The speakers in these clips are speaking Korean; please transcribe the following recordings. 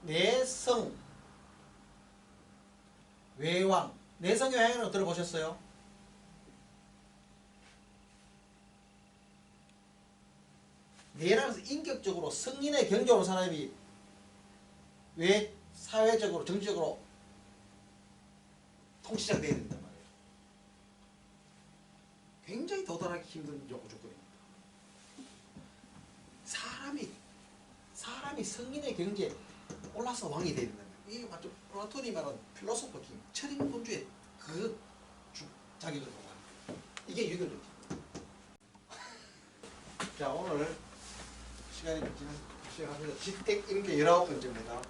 내성 외왕. 내성 외왕이라고 들어보셨어요? 내라서 인격적으로 성인의 경제로 사람이 왜 사회적으로 정치적으로 통치자가 되어야 된단 말이에요. 굉장히 도달하기 힘든 조건입니다. 사람이 성인의 경지에 올라서 왕이 되어야 된다. 이게 맞죠? 플라톤이 말하는 필로소퍼 킹, 철인군주의 그 자격을 보고 이게 유교적. 자, 오늘 시간이 시작합니다. 지택임계 19번째입니다.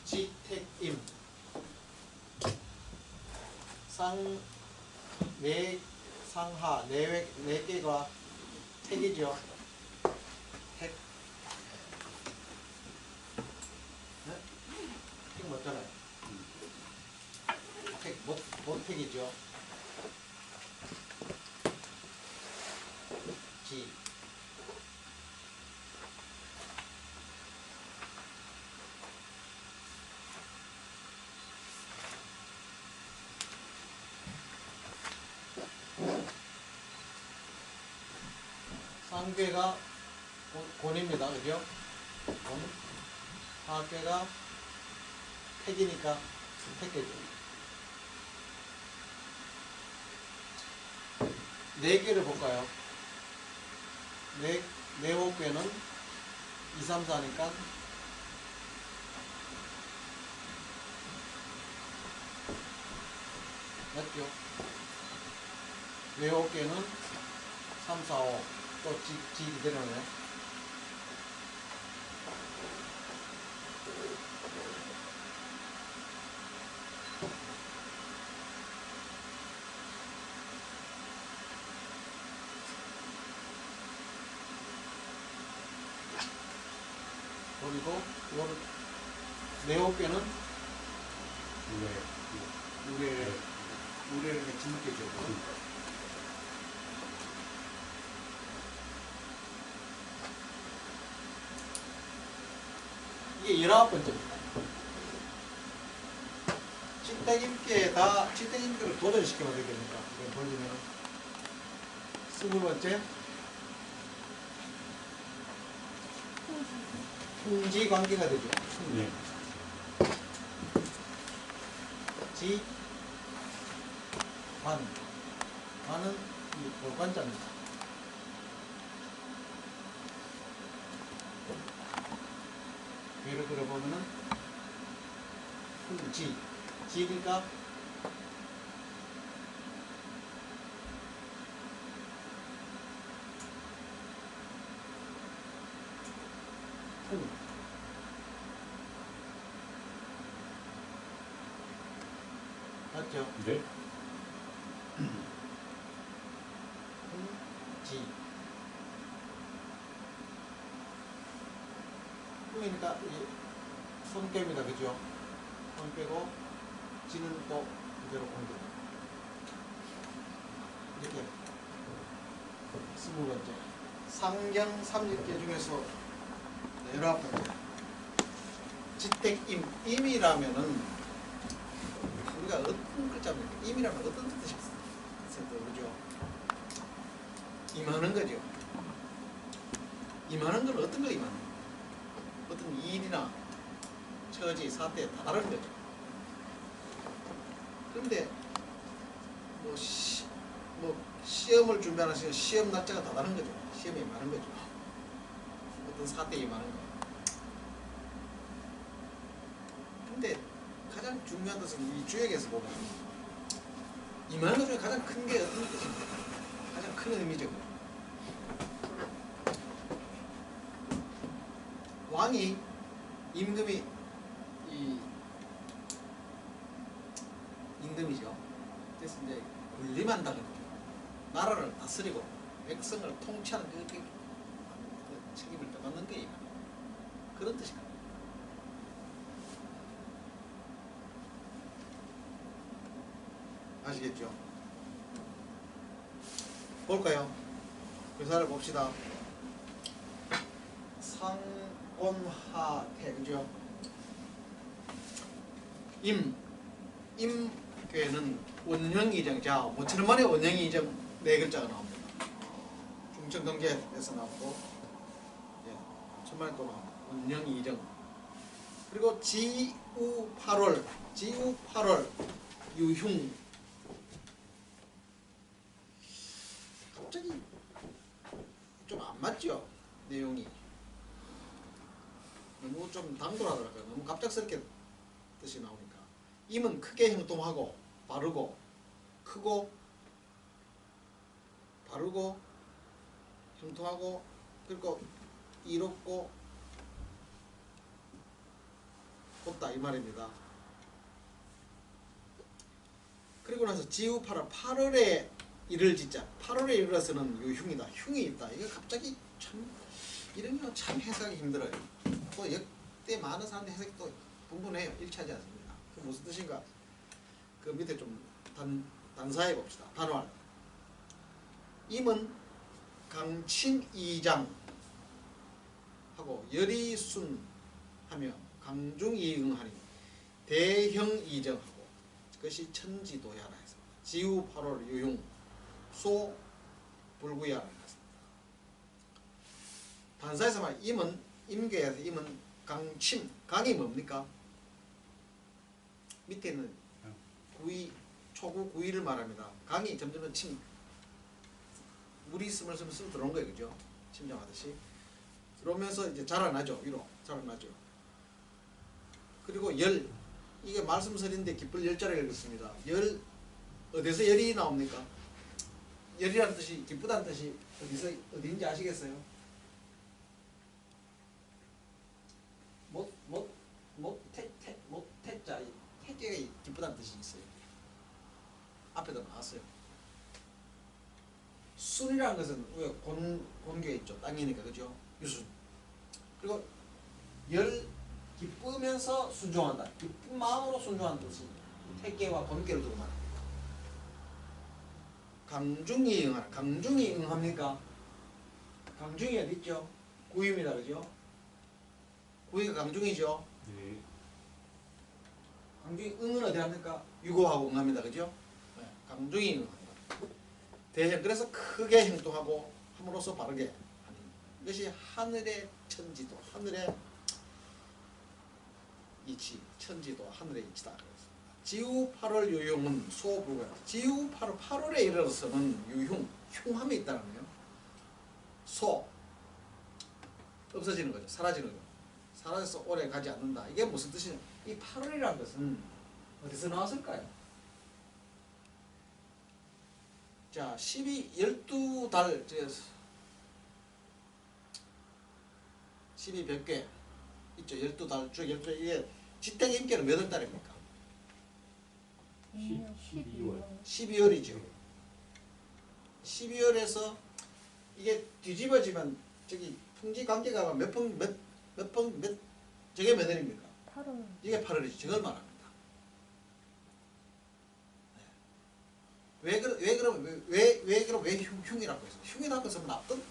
지택임 상하 네 개가 택이죠. 택. 네? 택 맞잖아요. 택 모택이죠. 지. 상괴가 곤입니다. 그죠? 곤. 하괴가 택이니까 택계죠. 네 개를 볼까요? 네 호괴는 2, 3, 4니까 맞죠? 네 호괴는 3, 4, 5 또 지 이대로네요. 그리고 이거를 네 호께는 우레를 이렇게 짓게죠. 이게 19번째입니다. 지택임계를 도전시키면 어떻게 됩니까? 이걸 돌리면 20번째 풍지 관계가 되죠. 네. 지, 관은 이 볼관자입니다. 예를 들어보면은 지니까 풍. 맞죠? 네. 지. 풍이니까 손 뺍니다. 그죠? 손 빼고 지는 또 그대로 옮겨. 이렇게 20번째. 상경 30개 중에서 19번째. 지택임. 임이라면은 우리가 어떤 글자입니까? 임이라면 어떤 뜻이 있어요? 그죠? 임하는 거죠. 임하는 건 어떤 거 임하는 거? 어떤 일이나 처지, 사태 다 다른 거죠. 그런데 시험을 준비하는 시험 날짜가 다 다른 거죠. 시험에 임하는 거죠. 어떤 사태에 임하는 거. 근데 가장 중요한 것은 이 주역에서 보면 임하는 것 중에 가장 큰 게 어떤 뜻입니까? 가장 큰 의미죠. 왕이 임금이 임금이죠. 그래서 이제 군림한다는 거죠. 나라를 다스리고 백성을 통치하는 그 책임을 떠받는 게 그런 뜻입니다. 가시겠죠. 볼까요? 교사를 봅시다. 상온하태, 그죠? 임괴는 원형이정. 자, 모처럼 만에 원형이정 네 글자가 나옵니다. 중천경계에서 나오고, 예, 천만에 또 나옵니다. 원형이정. 그리고 지우8월, 지우8월, 유흉. 갑자기 좀 안 맞죠? 내용이. 너무 좀 당돌하더라고요. 너무 갑작스럽게 뜻이 나오니까. 임은 크게 형통하고 바르고 크고 바르고 형통하고 그리고 이롭고 곱다 이 말입니다. 그리고 나서 지우8월 8월에 일을 짓자. 8월에 일어서는 유흉이다. 흉이 있다. 이거 갑자기 참 이런 거 참 해석하기 힘들어요. 또 역대 많은 사람들 해석이 또 분분해요. 일치하지 않습니다. 그 무슨 뜻인가? 그 밑에 좀 단사해 봅시다. 단활. 임은 강친이장 하고 열이순 하며 강중이응하니 대형이정하고 그것이 천지도야라 해서 지우8월 유흉 소 불구야라 했습니다. 단사에서 말 임은 임계에서 임은 강침. 강이 뭡니까? 밑에 있는 구이 초구 구이를 말합니다. 강이 점점 침 물이 스물스물 들어온 거예요, 그죠? 침잠하듯이 그러면서 이제 자라나죠. 위로 자라나죠. 그리고 열, 이게 말씀설인데 기쁠 열자를 읽었습니다. 열, 어디서 열이 나옵니까? 열이라는 뜻이 기쁘다는 뜻이 어디인지 아시겠어요? 태자, 태계가 기쁘다는 뜻이 있어요. 앞에도 나왔어요. 순이라는 것은 왜 곤교에 있죠. 땅이니까, 그죠? 유순. 그리고 열, 기쁘면서 순종한다. 기쁜 마음으로 순종하는 뜻이 태계와 곤교를 두고 말합니다. 강중이 응하라. 강중이 응합니까? 강중이 어디 있죠? 구입니다, 그죠? 구이가 강중이죠. 네. 강중이 응은 어디 합니까? 유고하고 응합니다, 그죠? 네. 강중이 응합니다. 대형, 그래서 크게 행동하고 함으로써 바르게 하는 이것이 하늘의 천지도, 하늘의 이치, 천지도 하늘의 이치다. 지우8월 유흉은 소불구야. 지우8월 8월에 이르러서는 유흉, 흉함이 있다는 거예요. 소 없어지는 거죠. 사라지는 거죠. 사라져서 오래 가지 않는다. 이게 무슨 뜻이냐? 이 8월이라는 것은 어디서 나왔을까요? 자, 12달 12백괴 있죠. 12달 중 12달. 이게 지택 임계는 몇 월달입니까? 12월. 12월이죠. 12월에서 이게 뒤집어지면 저기 풍지 관계가 몇 저게 몇 월입니까? 8월. 이게 8월이죠. 저걸 말합니다. 네. 왜 흉이라고 해서 흉이라고 해서 나쁜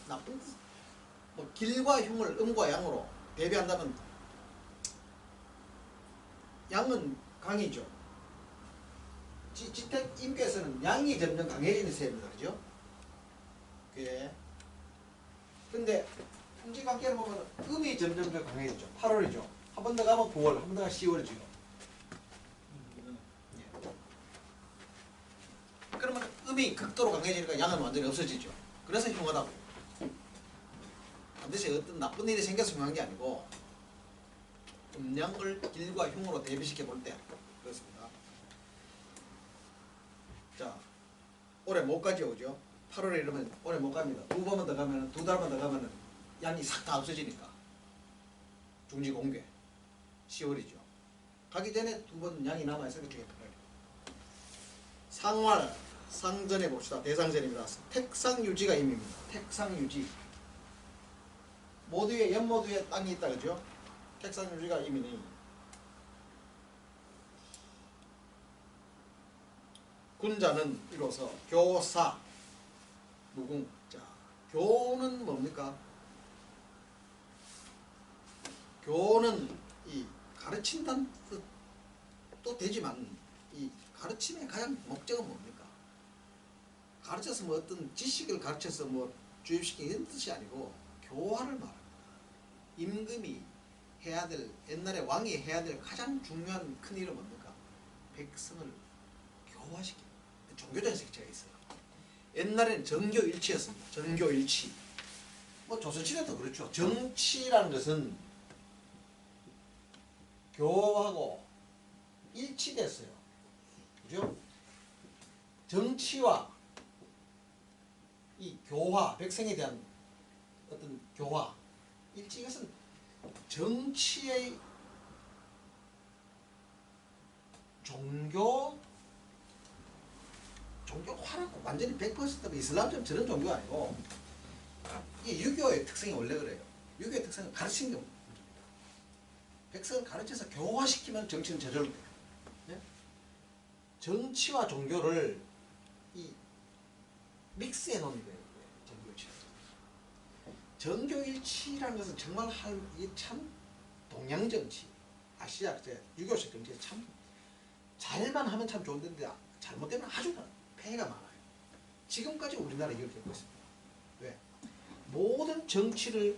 뭐 길과 흉을 음과 양으로 대비한다면 양은 강이죠. 지택 임계에서는 양이 점점 강해지는 세입니다. 그죠? 그게. 근데 풍지 관계를 보면 음이 점점 더 강해지죠. 8월이죠. 한 번 더 가면 9월, 한 번 더 가면 10월이죠. 그러면 음이 극도로 강해지니까 양은 완전히 없어지죠. 그래서 흉하다고. 반드시 어떤 나쁜 일이 생겨서 흉한 게 아니고 음양을 길과 흉으로 대비시켜 볼 때 그렇습니다. 자, 올해 못 가죠, 그죠? 8월에 이러면 올해 못 갑니다. 두 번만 더 가면, 두 달만 더 가면 양이 싹 다 없어지니까. 중지공개 10월이죠. 가기 전에 두 번 양이 남아있으니까 중에 8월. 상활, 상전해 봅시다. 대상전입니다. 택상유지가 임입니다. 택상유지. 모두의 연모두의 땅이 있다, 그죠? 택상유지가 임이니 군자는 이로써 교사, 무궁. 자, 교는 뭡니까? 교는 이 가르친다는 뜻도 되지만 이 가르침의 가장 목적은 뭡니까? 가르쳐서 뭐 어떤 지식을 가르쳐서 뭐 주입시키는 이런 뜻이 아니고 교화를 말합니다. 임금이 해야 될, 옛날에 왕이 해야 될 가장 중요한 큰 일은 뭡니까? 백성을 교화시키는 종교적인 색채가 있어요. 옛날에는 정교일치였습니다. 정교일치. 뭐 조선시대도 그렇죠. 정치라는 것은 교하고 일치됐어요. 그죠? 정치와 이 교화, 백성에 대한 어떤 교화, 일치, 이것은 정치의 종교화라고 완전히 100% 이슬람처럼 저런 종교가 아니고, 이게 유교의 특성이 원래 그래요. 유교의 특성은 가르치는 게 백성을 가르쳐서 교화시키면 정치는 저절로 돼요. 네? 정치와 종교를 이 믹스해 놓는 거예요. 정교일치라는 것은 정말 이게 참 동양정치, 아시아 유교식 정치에 참 잘만 하면 참 좋은데 잘못되면 아주 폐해가 많아요. 지금까지 우리나라 이걸 겪고 있습니다. 왜? 모든 정치를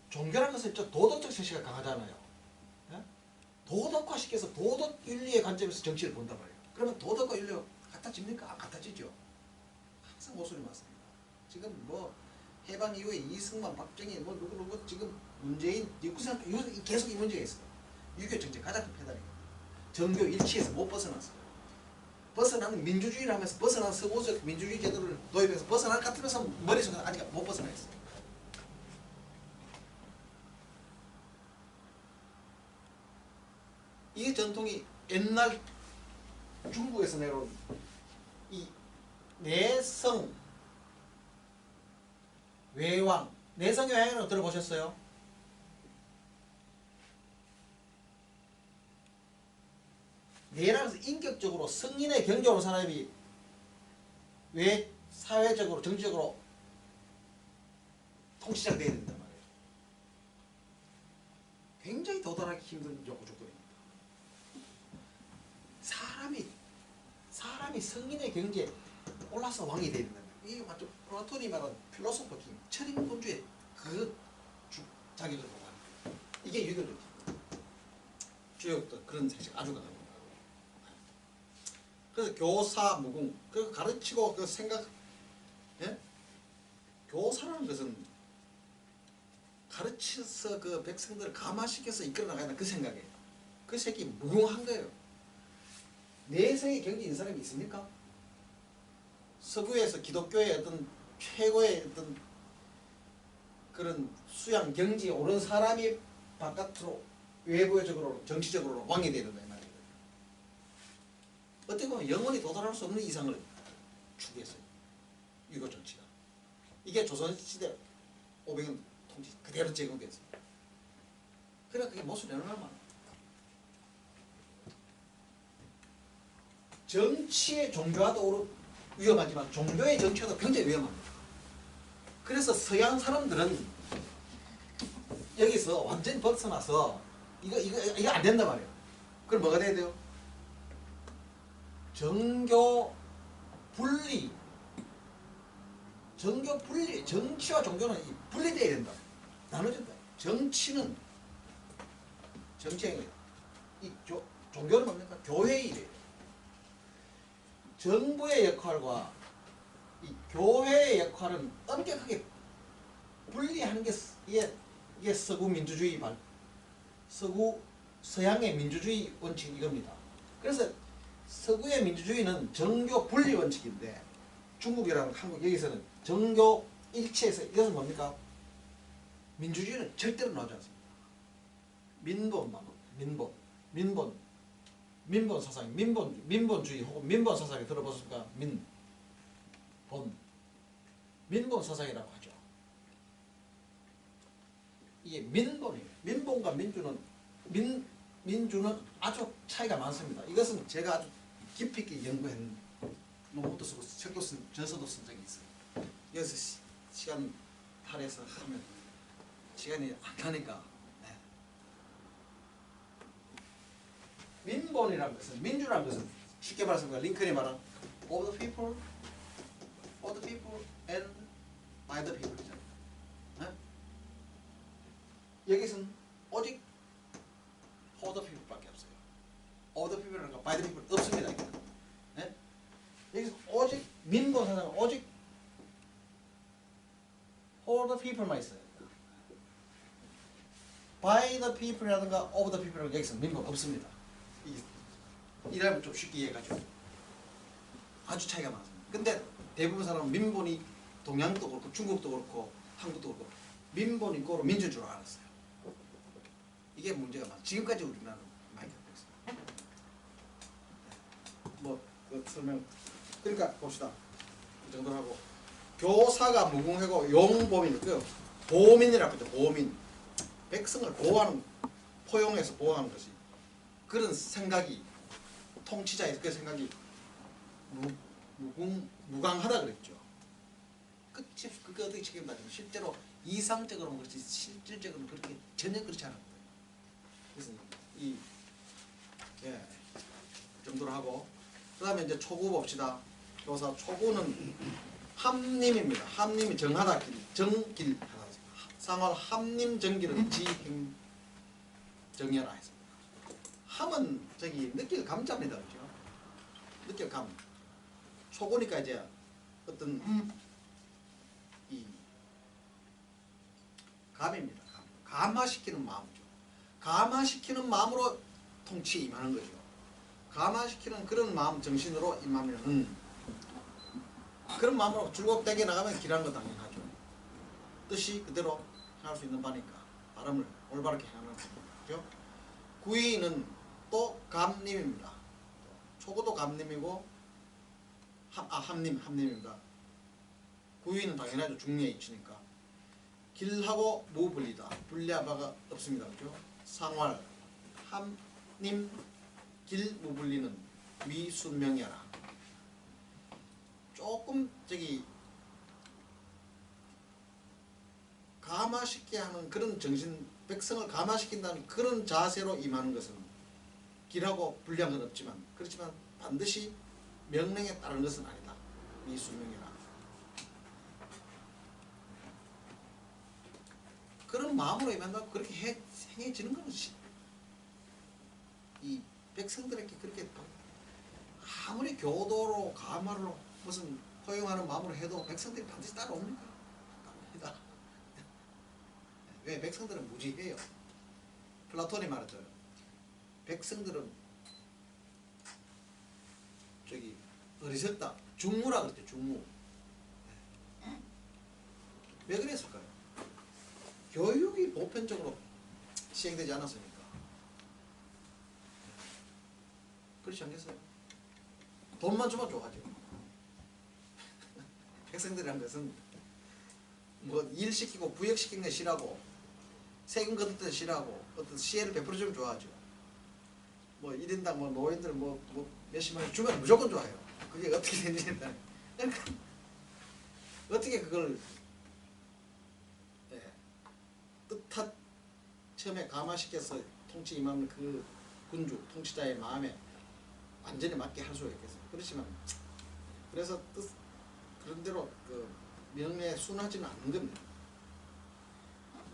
종교라는 것은 도덕적 색채가 강하잖아요. 예? 도덕화시켜서 도덕 윤리의 관점에서 정치를 본단 말이에요. 그러면 도덕과 윤리가 같아집니까? 안 같아지죠. 항상 모순이 많습니다. 지금 뭐 해방 이후에 이승만, 박정희, 뭐 누구 지금 문재인, 계속 이 문제가 있어요. 유교 정치 가장 큰 패단이에요. 정교 일치에서 못 벗어났어요. 벗어나는 민주주의를 하면서 벗어난 서구적 민주주의 제도를 도입해서 벗어날 것 같으면서 머릿속에 아직 못 벗어나 있어요. 이 전통이 옛날 중국에서 내려온 이 내성 외왕, 내성 외왕이라고 들어보셨어요? 내라는 것은 인격적으로 성인의 경제로 사람이 왜 사회적으로 정치적으로 통치자가 되어야 된단 말이에요. 굉장히 도달하기 힘든 조건입니다. 사람이 성인의 경지에 올라서 왕이 되야 된다. 이게 완전 플라톤이 말한 필로소퍼 킹, 철인군주의 그 자격을 보다. 이게 유교적 주역도 그런 색채가 아주 강합니다. 그래서 교사 무궁, 그 가르치고 그 생각, 예? 교사라는 것은 가르쳐서 그 백성들을 감화시켜서 이끌어 나가야 그 생각이에요. 그 새끼 무궁한 거예요. 내성의 경지 있는 사람이 있습니까? 서구에서 기독교의 어떤 최고의 어떤 그런 수양 경지에 오른 사람이 바깥으로 외부적으로 정치적으로 왕이 되는 거예요. 어떻게 보면 영원히 도달할 수 없는 이상을 추구했어요. 유교 정치가. 이게 조선시대 500년 통치 그대로 제공됐어요. 그러니까 그게 모순이 얼마나 많아요. 정치의 종교화도 위험하지만 종교의 정치화도 굉장히 위험합니다. 그래서 서양 사람들은 여기서 완전히 벗어나서 이거 안 된단 말이에요. 그럼 뭐가 돼야 돼요? 정교 분리, 정치와 종교는 분리되어야 된다. 나눠진다. 정치는 정치행위, 종교는 뭡니까? 교회의 일이에요. 정부의 역할과 이 교회의 역할은 엄격하게 분리하는 게 이게 서구 민주주의 서양의 민주주의 원칙 이겁니다. 그래서 서구의 민주주의는 정교 분리 원칙인데 중국이랑 한국 여기서는 정교 일치에서 이것은 뭡니까? 민주주의는 절대로 나오지 않습니다. 민본 사상, 민본주의 혹은 민본 사상이 들어보셨습니까? 민본 사상이라고 하죠. 이게 민본이에요. 민본과 민주는 아주 차이가 많습니다. 이것은 제가 아주 깊이 있게 연구한 노트도 쓰고 책도 쓴 저서도 쓴 적이 있어요. 여기서 시간 할애해서 하면 시간이 안 가니까. 네. 민본이라는 것은 민주라는 것은 쉽게 말해서 링컨이 말한 of the people, for the people and by the people이잖아요. 네? 여기서는 오직 for the people밖에 없어요. of the people이라는 거 by the people 없습니다. 여기는. 네? 여기서 오직 민본 사상은 오직 for the people만 있어요. by the people이라든가 of the people이라는 여기서 민본 없습니다. 이라면 좀 쉽게 이해가죠. 아주 차이가 많습니다. 근데 대부분 사람은 민본이 동양도 그렇고 중국도 그렇고 한국도 그렇고 민본이 고로 민주인 줄 알았어요. 이게 문제가 많아요. 지금까지 우리나라는 많이 겪고 있습니다. 뭐 설명 그러니까 봅시다. 이 정도 하고 교사가 무궁하고 용보민 그 보민이라고 하죠. 보민 백성을 보호하는 포용해서 보호하는 것이 그런 생각이 통치자의 그 생각이 무강하다 그랬죠. 끝이 그게 어떻게 책임다죠. 실제로 이상적으로는 그렇지 실질적으로는 그렇게 전혀 그렇지 않았거든요. 그래서 이 정도로 하고 그다음에 이제 초구 봅시다. 교사 초구는 함님입니다. 함님이 정하다 정길 상월 함님 정길은 지행 정연하 했습니다. 함은 저기 느낄 감자입니다. 그죠? 느낄 감. 초구니까 이제 어떤 이 감입니다. 감화시키는 마음이죠. 감화시키는 마음으로 통치에 임하는 거죠. 감화시키는 그런 마음 정신으로 임하면은 그런 마음으로 줄곧 게 나가면 길하는 거 당연하죠. 뜻이 그대로 할 수 있는 바니까 발음을 올바르게 하는 거죠. 구이는 또 감님입니다. 초구도 감님이고 함님입니다. 구이는 당연하죠. 중리에 있으니까. 길하고 무분리다. 분리할 바가 없습니다. 그죠? 상활 함님 길 무분리는 위순명이하라. 조금 저기 감화시키게 하는 그런 정신, 백성을 감화시킨다는 그런 자세로 임하는 것은 길하고 불리한 건 없지만 그렇지만 반드시 명령에 따른 것은 아니다. 미수명이라. 그런 마음으로 임한다고 그렇게 행해지는 것이 이 백성들에게 그렇게 아무리 교도로 감화로 무슨 허용하는 마음으로 해도 백성들이 반드시 따라옵니까? 안 옵니다. 왜? 백성들은 무지해요. 플라톤이 말했죠. 백성들은 저기 어리석다. 중무라 그랬죠. 중무. 왜 그랬을까요? 교육이 보편적으로 시행되지 않았으니까. 그렇지 않겠어요? 돈만 주면 좋아하죠. 백성들이란 것은 뭐 일 시키고 부역시키는 게 싫어하고 세금 걷을 때 싫어하고 어떤 시혜를 베풀어주면 좋아하죠. 뭐 1인당 뭐 노인들 뭐 몇십만 원 주면 무조건 좋아해요. 그게 어떻게 되는지 그러니까 어떻게 그걸 뜻한 처음에 감화시켜서 통치 임하는 그 군주 통치자의 마음에 완전히 맞게 할 수가 있겠어요. 그렇지만 그래서 그런 대로 그 명령에 순하지는 않는 겁니다.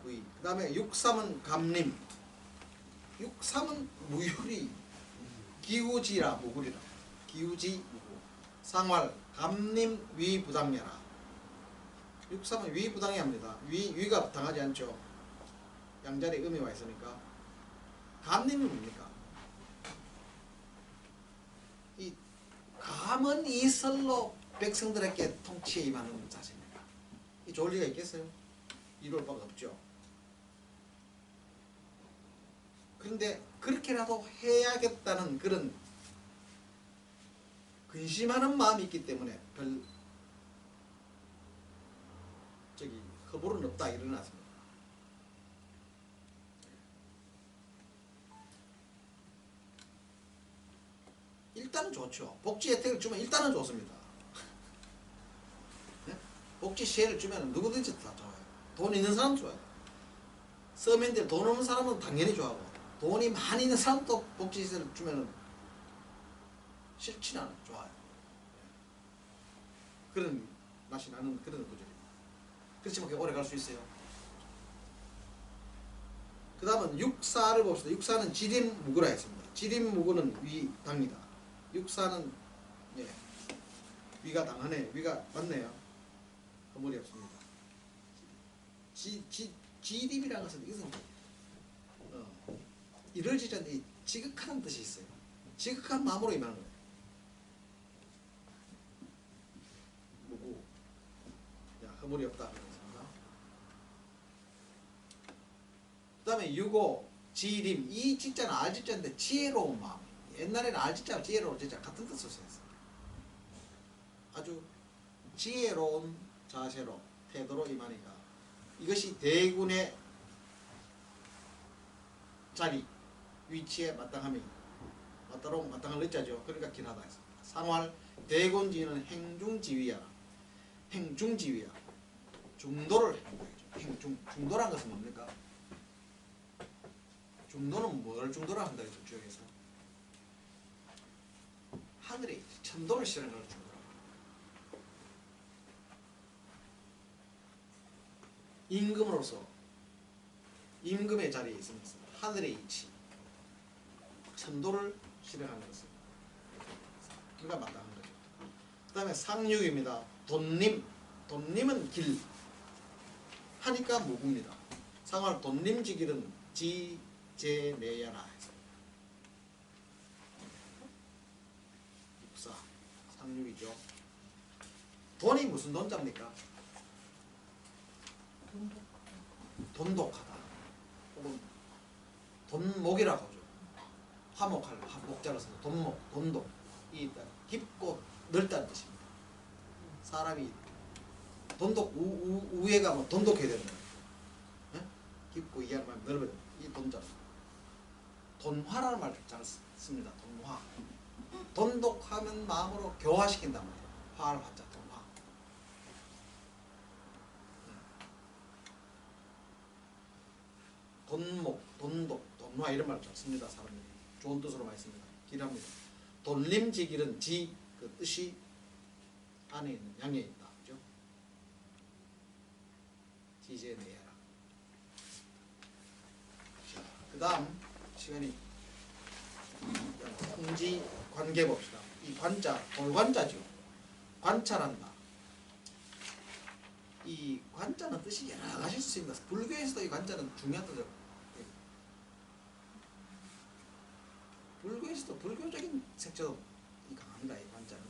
그 다음에 6.3은 감림. 6.3은 무유리. 기우지라 무구리라. 기우지 무구. 상활 감림 위부당녀라. 6.3은 위부당해합니다. 위가 당하지 않죠. 양자리에 음이 와 있으니까. 감림이 뭡니까? 이 감은 이설로 백성들에게 통치에 임하는 자세입니다. 이 좋을 리가 있겠어요? 이럴 바가 없죠. 그런데 그렇게라도 해야겠다는 그런 근심하는 마음이 있기 때문에 별 허물은 없다 일어났습니다. 일단은 좋죠. 복지 혜택을 주면 일단은 좋습니다. 복지 시혜를 주면 누구든지 다 좋아요. 돈 있는 사람 좋아요. 서민들 돈 없는 사람은 당연히 좋아하고 돈이 많이 있는 사람도 복지 시혜를 주면 싫지는 않아요. 좋아요. 그런 맛이 나는 그런 구조입니다. 그렇지만 그게 오래 갈 수 있어요. 그 다음은 육사를 봅시다. 육사는 지림무구라 했습니다. 지림무구는 위당니다. 육사는 예, 위가 당하네. 위가 맞네요. 허물이 없습니다. 지림이라는 것은 이것은 이루어지지 않는 지극하다는 뜻이 있어요. 지극한 마음으로 임하는 거예요. 무구. 야, 허물이 없다. 그 다음에 유고, 지림. 이 지자는 알지자인데 지혜로운 마음. 옛날에는 알지자와 지혜로운 지자 같은 뜻을 썼어요. 아주 지혜로운 자세로 태도로 임하니까 이것이 대군의 자리 위치에 마땅함이 마땅한 의자죠. 그러니까 길하다 했습니다. 상활 대군지는 행중지위야. 행중지위야. 중도를 한다. 중도란 것은 뭡니까? 중도는 뭘 중도라 한다 했죠. 지역에서 하늘에 천도를 실현하는 걸 중도라. 임금으로서 임금의 자리에 있으면서 하늘의 이치 천도를 실현하는 것은 그가 마땅한 거죠. 그 다음에 상륙입니다. 돈님은 길 하니까 무구입니다. 상활 돈님지길은 지제내야라 해서 육사 상륙이죠. 돈이 무슨 돈자입니까? 돈독하다. 혹은 돈목이라고 하죠. 화목할 목자로 써서 돈독. 이 깊고 넓다는 뜻입니다. 사람이 돈독 우애가 뭐 돈독해야 되는 거예요. 네? 깊고 이해할 만큼 넓어야 됩니다. 이 돈자. 돈화라는 말을 잘 씁니다. 돈화. 돈독하면 마음으로 교화시킨단 말이에요. 화를 화자 돈화. 돈목, 돈독, 돈화 이런 말을 잘 씁니다. 사람들이 좋은 뜻으로 많이 씁니다. 길합니다. 돈림지길은 지 그 뜻이 안에 있는 양에 있다. 그죠? 지제내야라. 자, 그 다음 시간이 홍지 관계 봅시다. 이 관자, 돌관자죠. 관찰한다. 이 관자는 뜻이 여러 가지 있습니다. 불교에서도 이 관자는 중요한 뜻이에요. 불교에서도 불교적인 색채도 강합니다. 이 관자는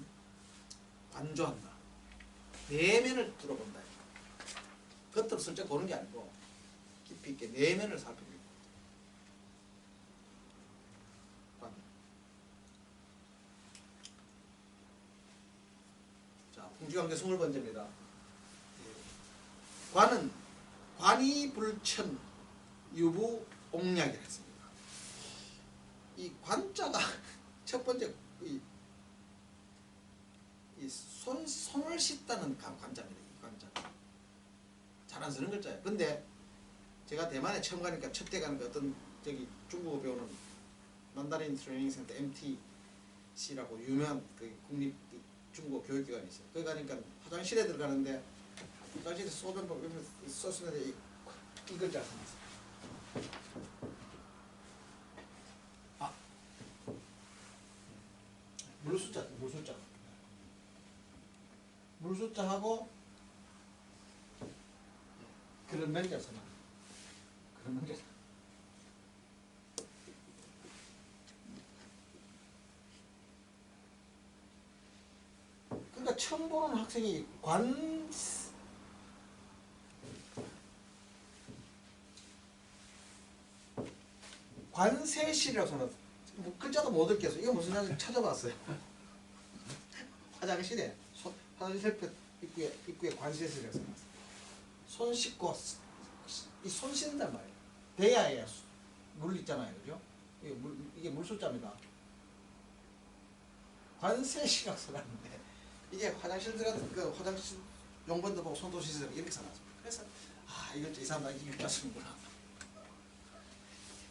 관조한다. 내면을 들어본다. 겉으로 슬쩍 보는 게 아니고 깊이 있게 내면을 살펴보고. 자, 풍주관계 20번째입니다. 관은 관이불천 유부옥약이라 했습니다. 이 관자가 첫 번째 이 손을 씻다는 관자입니다. 이 관자 잘 안 쓰는 글자예요. 근데 제가 대만에 처음 가니까 첫 때 가니까 어떤 저기 중국어 배우는 만다린 트레이닝 센터 MTC라고 유명한 그 국립 중국어 교육기관이 있어요. 거기 가니까 화장실에 들어가는데 화장실에 소변법 썼는데 이 글자 써놨어요. 물숫자하고 그런 명자 써놔. 그런 명자. 그러니까 처음 보는 학생이 관세실이라고 써놨어. 뭐 글자도 못 읽겠어. 이거 무슨 말인지 찾아봤어요. 화장실에 화장실 입구에 관세실이라고 써놨어. 손 씻고 이 손 씻는단 말이에요. 대야에 물 있잖아요, 그죠? 이게 물숫자입니다. 관세시라고 써놨는데 이게 화장실 들어가서 그 화장실 용번도 보고 손도 씻으라 이렇게 써놨어. 그래서 이거 이 사람 나 이렇게 쓰는구나.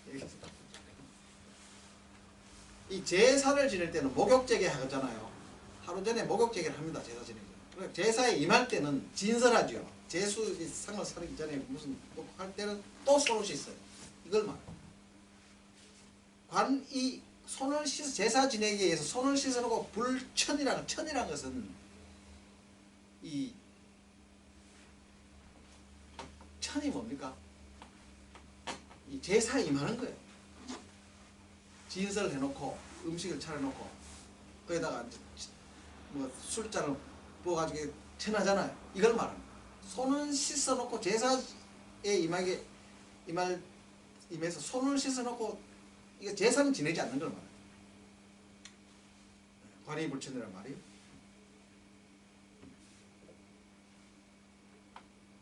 이렇게 써. 이 제사를 지낼 때는 목욕제계 하잖아요. 하루 전에 목욕제계를 합니다. 제사 지내기. 그러니까 제사에 임할 때는 진설하죠. 제수 상을 차리기 전에 무슨 할 때는 또 손을 씻어요. 이걸 말해요. 이 손을 씻어 제사 지내기에 의해서 손을 씻어놓고 불천이라는 것은 이 천이 뭡니까? 이 제사에 임하는 거예요. 진설을 해놓고 음식을 차려놓고 거기다가 뭐 술잔을 부어가지고 천하잖아요. 이걸 말하는 거예요. 손은 씻어놓고 제사에 임해서 손을 씻어놓고 이거 제사는 지내지 않는 걸 말해요. 관이불천이란 말이.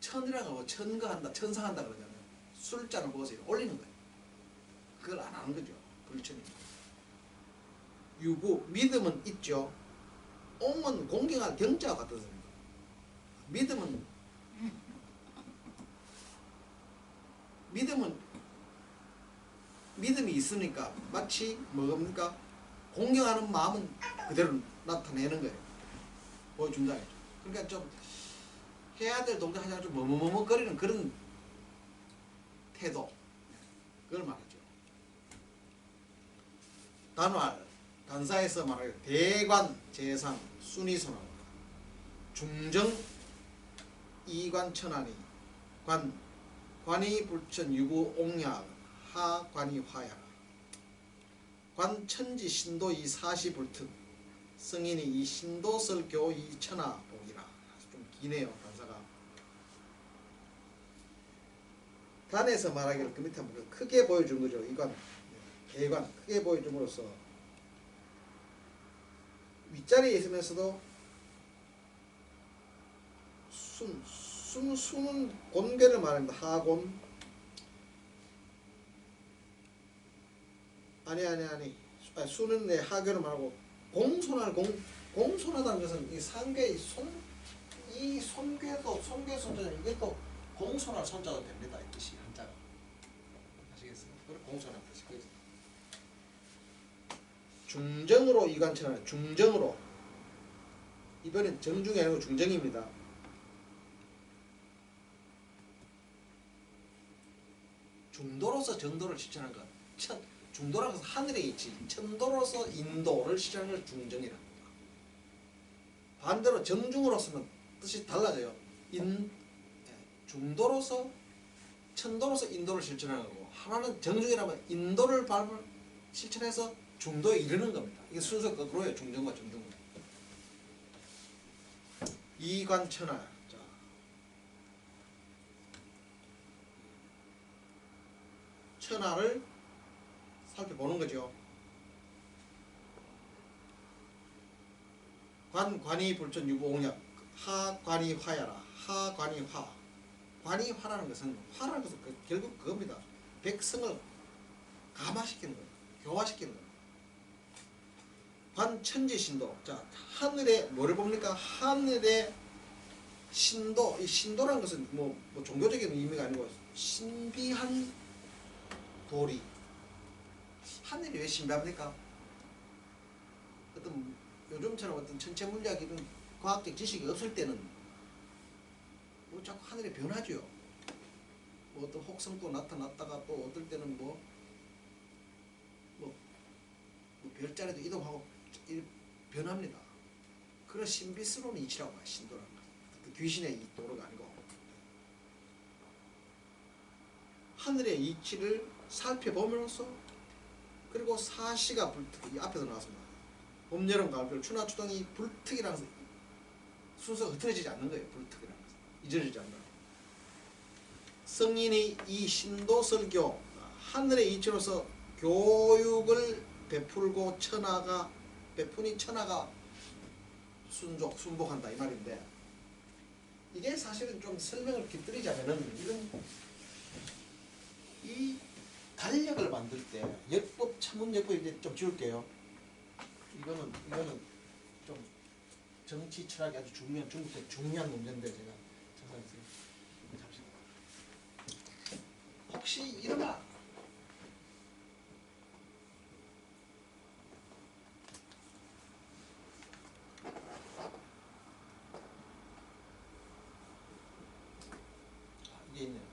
천이라고 하고 천거한다, 천상한다 그러잖아요. 술잔을 부어서 올리는 거예요. 그걸 안 하는 거죠. 불천입니다. 유구, 믿음은 있죠. 옹은 공경할 경자와 같은 소리입니다. 믿음이 있으니까 마치 뭡니까? 공경하는 마음은 그대로 나타내는 거예요. 보여준다 했죠. 그러니까 좀 해야 될 동작 하자가 좀 머뭇거리는 그런 태도, 그걸 말하죠. 단활, 단사에서 말하기로 대관, 재상, 순위선언, 중정, 이관, 천안이, 관이 불천, 유구, 옹야, 하, 관이 화야, 관, 천지, 신도, 이 사시, 불특, 성인이 이 신도, 설교, 이 천하, 복이라. 좀 기네요, 단사가. 단에서 말하기를 그 밑에 한번 크게 보여준 거죠. 이관, 대관, 크게 보여줌으로써 윗자리에 있으면서도 순은 곤괴를 말합니다. 하곤. 아니. 수는 내 하견을 말하고 공손하다는 것은 이 상괴의 이 손괴도 손괴 손자는 이게 또 공손할 손자가 됩니다. 이 뜻이 한자가. 아시겠어요? 그걸 공손한 뜻이. 중정으로 이관천하는 중정으로. 이번엔 정중이 아니고 중정입니다. 중도로서 정도를 실천한 것. 중도라는 것은 하늘에 있지. 천도로서 인도를 실천하는 걸 중정이랍니다. 반대로 정중으로서는 뜻이 달라져요. 중도로서 천도로서 인도를 실천하는 거고, 하나는 정중이라면 인도를 실천해서 중도에 이르는 겁니다. 이게 순서 거꾸로예요. 중정과 정중은. 이관천하. 자, 천하를 살펴보는 거죠. 관이 불천 유부 옹약. 하 관이 화야라. 하 관이 화. 관이 화라는 것은 결국 그겁니다. 백성을 감화시키는 거예요. 교화시키는 거예요. 관 천지 신도. 자, 하늘에 뭐를 봅니까? 하늘의 신도. 이 신도라는 것은 뭐 종교적인 의미가 아니고 신비한 도리. 하늘이 왜 신비합니까? 어떤 요즘처럼 어떤 천체 물리학 이런 과학적 지식이 없을 때는 뭐 자꾸 하늘이 변하죠. 뭐 어떤 혹성도 나타났다가 또 어떨 때는 뭐 별자리도 이동하고 변합니다. 그런 신비스러운 이치라고 봐요. 신도라는 거. 그 귀신의 이 도로가 아니고. 하늘의 이치를 살펴보면서, 그리고 사시가 불특, 이 앞에서 나왔습니다. 봄, 여름, 가을, 겨울, 추나, 추동이 불특이라는 순서가 흐트러지지 않는 거예요. 불특이라는 것은. 잊어지지 않는 거예요. 성인이 이 신도 설교, 하늘의 이치로서 교육을 베풀고 베푸니 천하가 순복한다 이 말인데, 이게 사실은 좀 설명을 깃들이자면은 이 달력을 만들 때 천문역법 이제 좀 지울게요. 이거는 좀 정치 철학이 아주 중요한 중국의 중요한 문제인데 제가 잠깐 잠시 혹시 이러나 이게 있네요.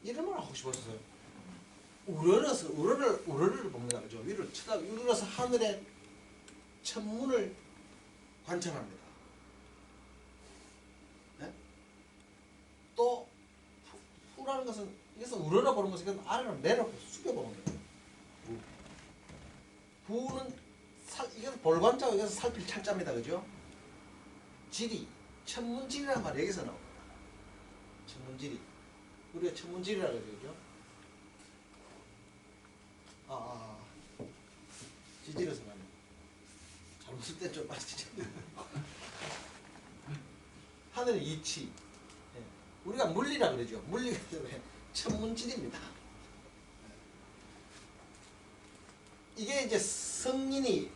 이런 걸 혹시 보셨어요? 우러를 봅니다. 그죠? 위를 쳐다 우러러서 하늘의 천문을 관찰합니다. 네? 또 후라는 것은 여기서 우러러 보는 것은 이건 아래로 내려 숙여 보는 거예요. 부는 이건 볼관자고 여기서 살필 찰자입니다. 그죠? 지리, 천문지리란 말이 여기서 나옵니다. 천문지리. 우리가 천문지리라고 그러죠. 지지려서 말이야. 잘못을 땐좀 빠지죠. 하늘의 이치. 예. 우리가 물리라 그러죠. 물리가 천문지리입니다. 이게 이제 성인이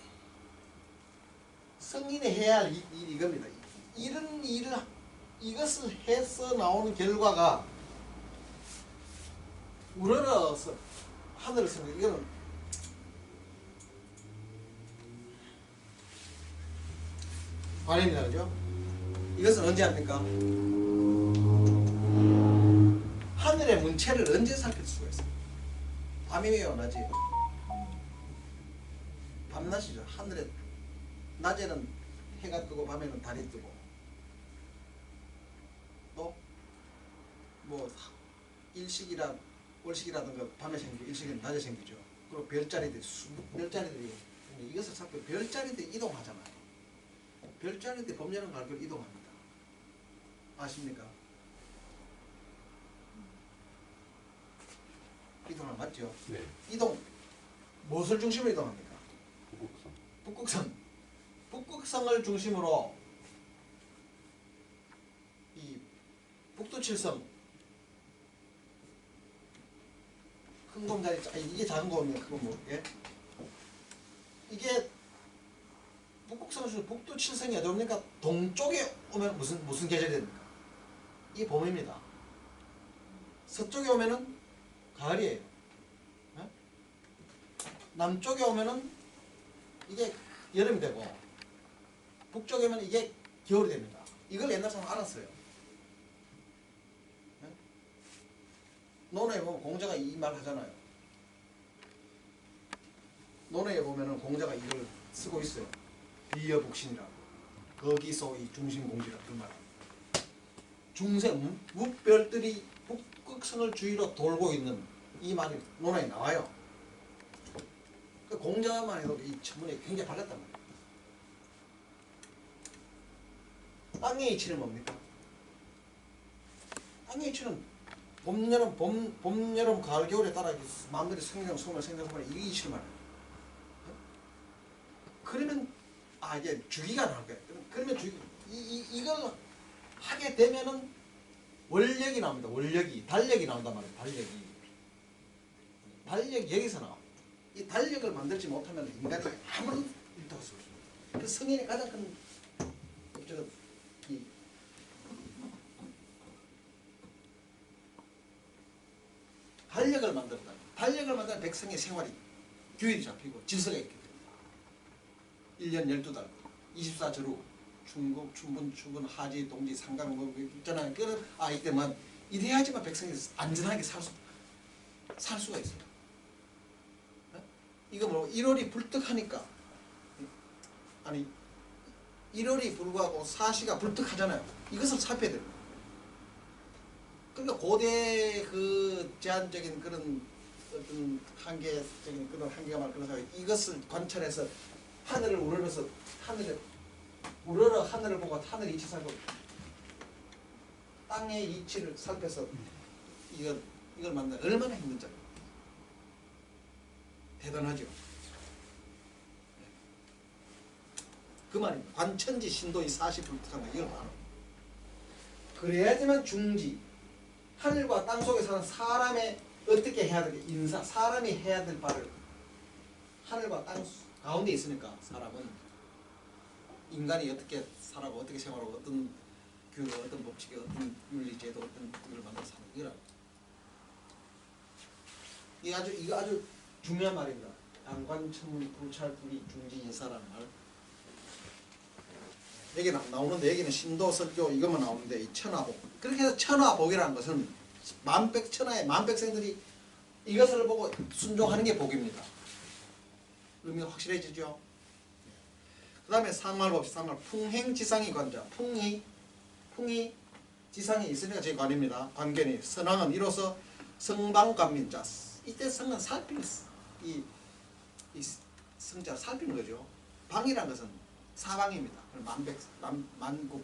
해야 할 일이 이겁니다. 이런 일을 이것을 해서 나오는 결과가 우러러서 하늘을 쓰는 이거는 관입니다. 그죠? 이것은 언제 합니까? 하늘의 문체를 언제 살필 수가 있어요? 밤이에요, 낮이에요? 밤낮이죠. 하늘에 낮에는 해가 뜨고 밤에는 달이 뜨고 또 뭐 월식이라든가 밤에 생기고 일식은 낮에 생기죠. 그리고 별자리들이 이것을 살펴 별자리들이 이동하잖아요. 별자리들이 봄, 여름, 가을, 겨울 이동합니다. 아십니까? 이동하는 맞죠? 네. 이동 무엇을 중심으로 이동합니까? 북극성. 북극성을 중심으로 이 북두칠성 큰 곰자리 이게 작은 곰이에요. 큰 곰. 예? 이게 북극성 중 북두칠성이 어디 옵니까? 동쪽에 오면 무슨 계절이 됩니까? 이게 봄입니다. 서쪽에 오면은 가을이에요. 예? 남쪽에 오면은 이게 여름이 되고 북쪽에 오면 이게 겨울이 됩니다. 이걸 옛날 사람 알았어요. 네? 논어에 보면 공자가 이 말 하잖아요. 논어에 보면은 공자가 이걸 쓰고 있어요. 비여북신이라고. 거기서 이 중심공지라 그 말. 중생 무별들이 북극성을 주위로 돌고 있는 이 말이 논어에 나와요. 그 공자만 해도 이 천문이 굉장히 밝았단 말이에요. 땅의 이치는 뭡니까? 땅의 이치는 봄, 여름, 가을, 겨울에 따라 마음대로 생장, 이게 이치를 말해요. 그러면 이게 주기가 나올 거예요. 그러면 이걸 하게 되면은 원력이 나옵니다. 달력이 나온단 말이에요. 달력이 여기서 나와. 이 달력을 만들지 못하면 인간이 아무런 일도 할 수 없어요. 그 성인의 가장 큰 목적은 이 달력을 만들었다. 달력을 만들면 백성의 생활이 규율이 잡히고 질서가 있게 됩니다. 1년 12달 24저루 충국, 춘분, 추분, 하지, 동지, 상강 뭐 있잖아요. 이때만 이래야지만 백성이 안전하게 살 수가 있어요. 이거 뭐 1월이 불떡하니까 1월이 불구하고 사시가 불떡하잖아요. 이것을 살펴야 됩니다. 그러니까 고대 그 제한적인 그런 어떤 한계적인 그런 한계가 많아서 이것을 관찰해서 하늘을 우러러서 하늘을 보고 하늘 이치 살고 땅의 이치를 살펴서 이걸 만나 얼마나 힘든지 대단하죠. 그 말입니다. 관천지 신도의 40불특한 거 이걸 말합니다. 그래야지만 중지. 하늘과 땅 속에 사는 사람의 어떻게 해야 될 인사, 사람이 해야 될 바를 하늘과 땅 가운데 있으니까 사람은 인간이 어떻게 살아고 어떻게 생활하고 어떤 규율, 어떤 법칙, 어떤 윤리 제도, 어떤 걸 만들어 사는 거라. 이거 아주 중요한 말입니다. 양관천문 불찰불이 중지 인사라는 말. 여기 나오는데 여기는 신도 설교 이것만 나오는데 이 천하복. 그렇게 해서 천하복이라는 것은 만백천하의 만백성들이 이것을 보고 순종하는 게 복입니다. 의미가 확실해지죠. 그 다음에 상말 봅시다. 상말 풍행지상이 관자. 풍이 지상이 있으니까 제 관입니다. 관계니 선왕은 이로써 성방관민자. 이때 성은 살피는 이 성자 살피는 거죠. 방이란 것은 사방입니다. 만국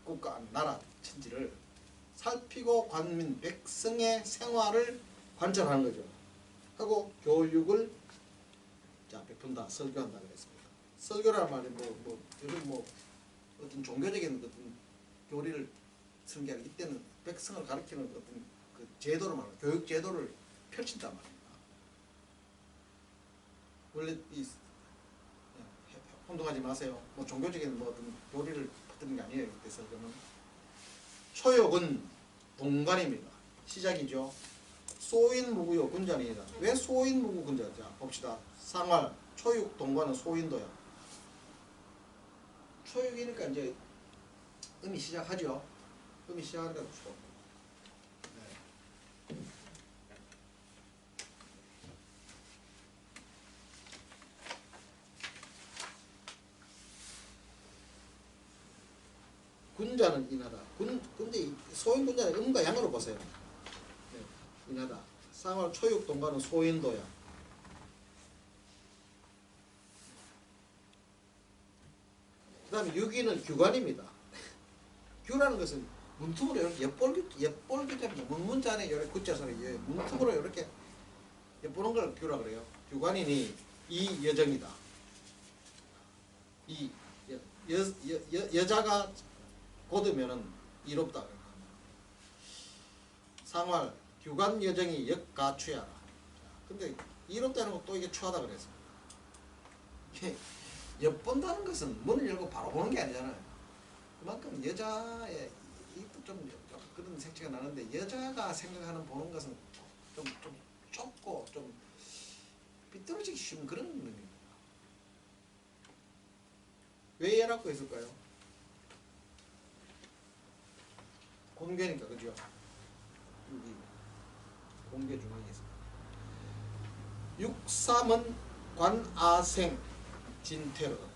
국가 나라 천지를 살피고 관민 백성의 생활을 관찰하는 거죠. 하고 교육을 베푼다, 설교한다 그랬습니다. 설교라는 말이 요즘 어떤 종교적인 어떤 교리를 쓰는 게 아니라 이때는 백성을 가르치는 어떤 그 제도를 말합니다. 교육 제도를 펼친단 말입니다. 원래 혼동하지 마세요. 종교적인 어떤 교리를 퍼뜨리는 게 아니에요. 이때 설교는. 초욕은 동관입니다. 시작이죠. 소인무구요 군자니이다. 왜 소인무구 군자? 자 봅시다. 상활 초육 동관은 소인도야. 초육이니까 이제 음이 시작하죠. 음이 시작하니까 초. 네. 군자는 인하다. 근데 소인 군자는 음과 양으로 보세요. 네. 인하다. 상활 초육 동관은 소인도야. 그 다음에 6위는 규관입니다. 규라는 것은 문틈으로 이렇게 엿볼기입니다. 문자 안에 이렇게 구자선에 문틈으로 이렇게 엿보는 걸 규라 그래요. 규관이니 이 여정이다. 이 여자가 곧으면은 이롭다. 상활 규관 여정이 역가추야라. 근데 이롭다는 건 또 이게 추하다 그랬습니다. 엿본다는 것은 문을 열고 바로 보는 게 아니잖아요. 그만큼 여자의 좀 그런 색채가 나는데 여자가 생각하는 보는 것은 좀 좁고 좀 삐뚤어지기 쉬운 그런 의미입니다. 왜 얘라고 했을까요? 공개니까 그죠? 여기 공개 중앙에 있습니다. 6.3은 관아생 진퇴로다.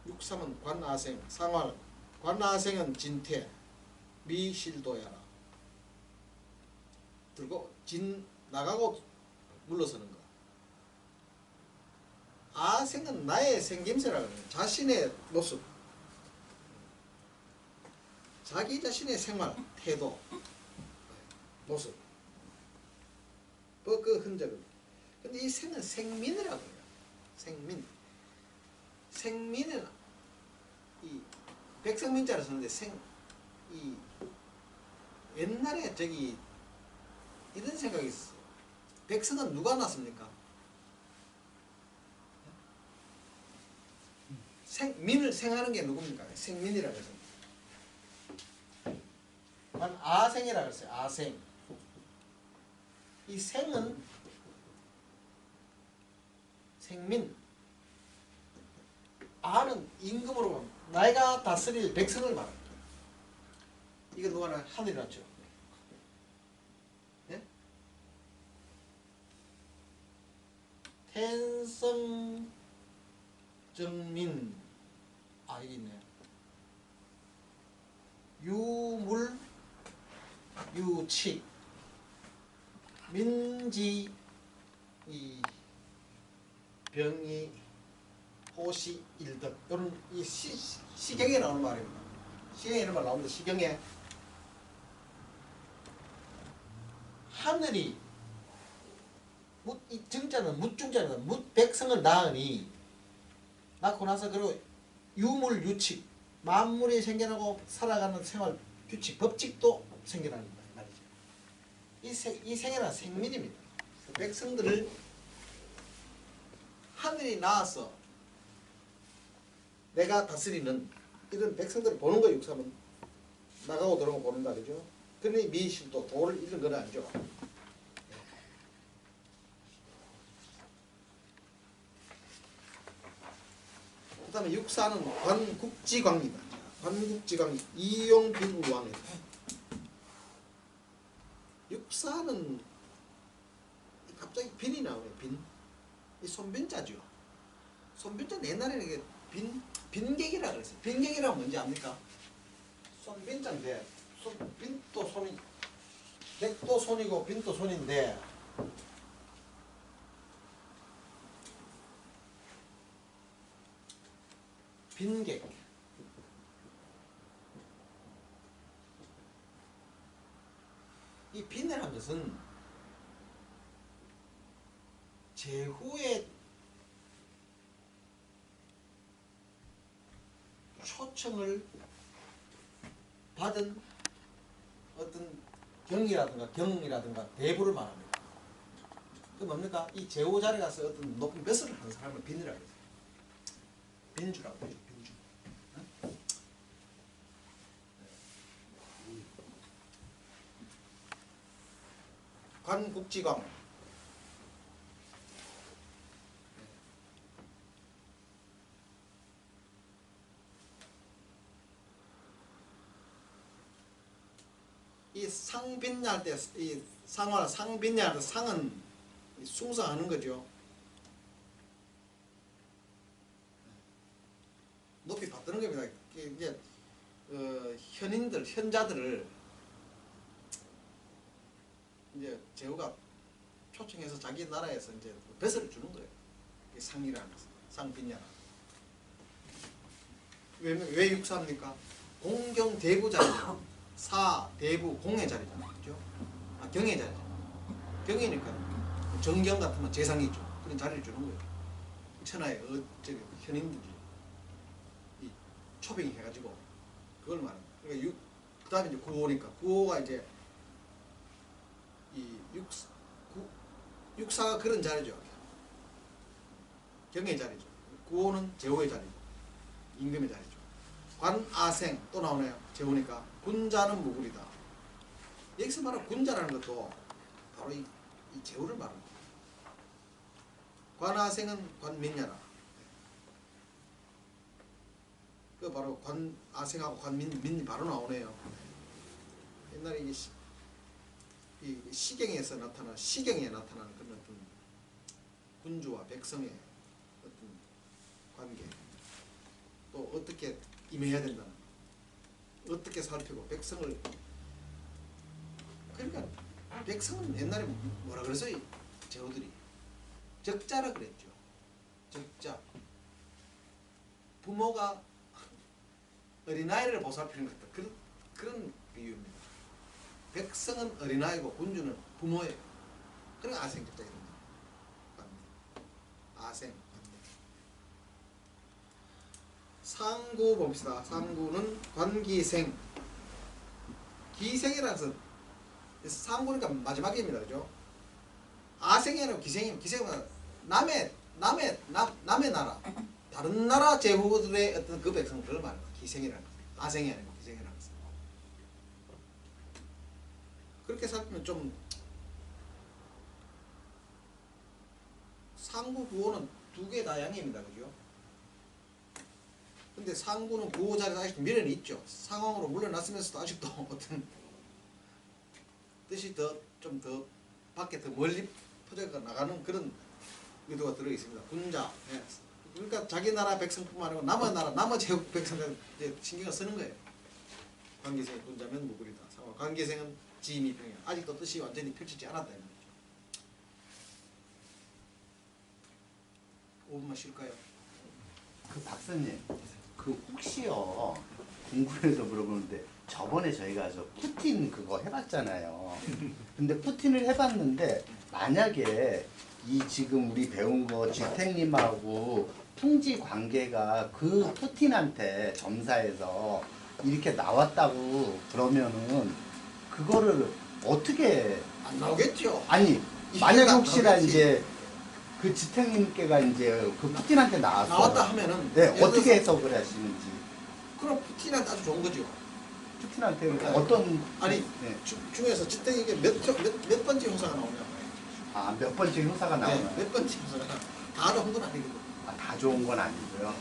6.3은 관아생 상활 관아생은 진퇴 미실도야라. 들고 진 나가고 물러서는 거. 아생은 나의 생김새라 그래요. 자신의 모습, 자기 자신의 생활, 태도, 모습, 그 흔적을. 근데 이 생은 생민이라고 해요. 생민. 생민은 이 백성민자를 쓰는데 이 옛날에 이런 생각이 있어요. 백성은 누가 낳습니까? 민을 생하는 게 누굽니까? 생민이라고 해서. 아생이라고 했어요. 아생. 이 생은 생민. 아는 임금으로 내가 다스릴 백성을 말합니다. 이거 누가 하늘이 났죠. 네? 텐성정민. 여기 있네요. 유물 유치 민지 이 병이 호시 일덕 이런 이 시경에 나오는 말입니다. 시경에 이런 말 나오는데 시경에 하늘이 이 정자는 묻중자는 묻백성을 낳으니 낳고 나서 그리고 유물 유칙, 만물이 생겨나고 살아가는 생활 규칙, 법칙도 생겨나는 말이죠. 이 생애란 생민입니다. 백성들을 하늘이 낳아서 내가 다스리는 이런 백성들을 보는 거 육삼은 나가고 들어오고 보는 거 아니죠. 그러니 미실도 도를 이런 건 아니죠. 그 다음에 육사는 관국지광이다. 관국지광 이용빈우왕이다. 육사는 갑자기 빈이 나오네. 빈. 이 손빈자죠. 손빈자 옛날에는 이게 빈객이라 그랬어요. 빈객이라고 뭔지 압니까? 손빈자인데 빈도 손이 객도 손이고 빈도 손인데 빈객. 이 빈이라는 것은 제후의 초청을 받은 어떤 경이라든가 대부를 말합니다. 그 뭡니까? 이 제후 자리에 가서 어떤 높은 벼슬을 하는 사람을 빈이라고 해요. 빈주라고 해요. 빈주. 관국지광. 이 상빈야할 때, 이 상빈야할 때 상은 숭상하는 거죠. 높이 받드는 겁니다. 이제 현자들을 이제 제후가 초청해서 자기 나라에서 이제 벼슬을 주는 거예요. 이 상이라는 것은 상빈야. 왜 육사입니까? 공경 대부 자리죠. 사, 대부, 공의 자리잖아요. 그죠? 경의 자리잖아요. 경이니까 정경 같으면 재상이죠. 그런 자리를 주는 거예요. 천하의 현인들이 이 초빙 해가지고 그걸 말합니다. 그러니까 그 다음에 이제 구호니까 구호가 이제 이 육사가 그런 자리죠. 경의 자리죠. 구호는 제후의 자리죠. 임금의 자리죠. 관아생 또 나오네요. 제후니까 군자는 무굴이다. 여기서 말하는 군자라는 것도 바로 이 제후를 말합니다. 관아생은 관민야라. 그 바로 관아생하고 관민이 바로 나오네요. 옛날에 이 시경에서 나타나는 시경에 나타나는 그런 어떤 군주와 백성의 어떤 관계, 또 어떻게 임해야 된다는, 어떻게 살피고 백성을, 그러니까 백성은 옛날에 뭐라 그랬어요? 제후들이 적자라 그랬죠. 적자. 부모가 어린아이를 보살피는 것 같다. 그런 비유입니다. 백성은 어린아이고 군주는 부모예요. 그러니까 아생적자 이런 거. 아생. 상구 봅시다. 상구는 관기생. 기생이라서 상구니까 마지막입니다. 그죠? 아생이 아니라 기생이면 기생은 남의 나라, 다른 나라 제후들의 어떤 그 백성들을 말합니다. 기생이라는 것. 아생이 아니고 기생이라는 것은. 그렇게 살피면 좀 상구 구호는 두 개 다 양입니다. 그죠? 근데 상구는 구호 자리에서 아직도 미련이 있죠. 상황으로 물러났으면서도 아직도 어떤 뜻이 좀 더 밖에 더 멀리 퍼져 나가는 그런 의도가 들어 있습니다. 군자. 예. 그러니까 자기 나라 백성뿐만 아니고 남의 나라, 남의 제국 백성들 이제 신경을 쓰는 거예요. 관계생이 군자면 무굴이다. 관계생은 지미평이야. 아직도 뜻이 완전히 펼치지 않았다. 5분만 쉴까요? 그 박사님, 그 혹시요 공부해서 물어보는데 저번에 저희가 저 푸틴 그거 해봤잖아요. 근데 푸틴을 해봤는데 만약에 이 지금 우리 배운 거 지택님하고 풍지 관계가 그 푸틴한테 점사에서 이렇게 나왔다고 그러면은 그거를 어떻게 안 나오겠죠. 아니 이게 만약에 안 혹시나 나오겠지. 이제 그 지택님께가 이제 그 푸틴한테 나왔어. 나왔다 하면은 네 예를 어떻게 들어서 해석을 하시는지 그럼 푸틴한테 아주 좋은 거죠. 푸틴한테 네. 어떤 아니 네. 중에서 지택에게 몇 번째 형사가 나오냐. 아몇 번째 형사가 나오나요? 몇 번째 형사가 다 좋은 건 아니거든. 아, 다 좋은 건 아니고요. 아,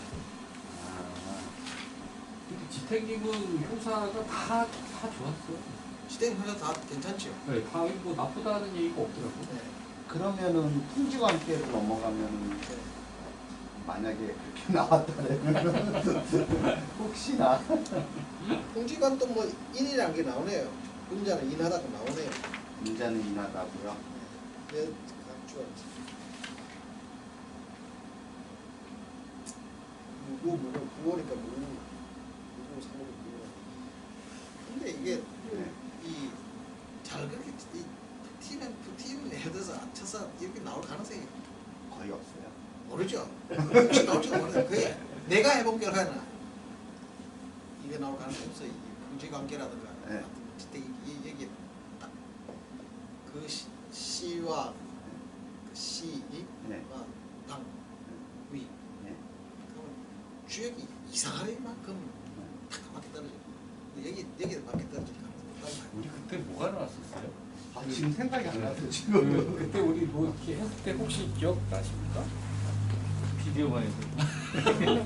근데 지택님은 형사가 다 좋았어. 지택 형사 다 괜찮죠. 네, 다 뭐 나쁘다는 얘기가 없더라고. 네. 그러면은 풍지와 함께로 넘어가면은 네. 만약에 그렇게 나왔다면 혹시나 풍지관 또뭐 인이라는 게 나오네요. 음자는 인하다고 나오네요. 문자는 인하다고요. 네, 강추. 무고 9월이니까 무고 3월 9월. 근데 이게 네. 이 잘 그렇게 이 팀은 예를 들어서 쳐서 이렇게 나올 가능성이 거의 없어요. 모르죠. 혹시 나올지도 모르죠. 그게 내가 해본 결과는 이게 나올 가능성이 없어요. 이 풍지 관계라든가 네. 여기 딱그 시와 그 시와 네. 당 위 네. 그러면 주역이 이상할 만큼 딱 맞게 떨어져. 근데 여기 맞게 떨어질 가능성이 없다는 우리 그때 뭐가 나왔었어요? 아, 지금 생각이 안 나서 지금. 그때 우리 뭐 이렇게 했을 때 혹시 기억 나십니까? 비디오방에서.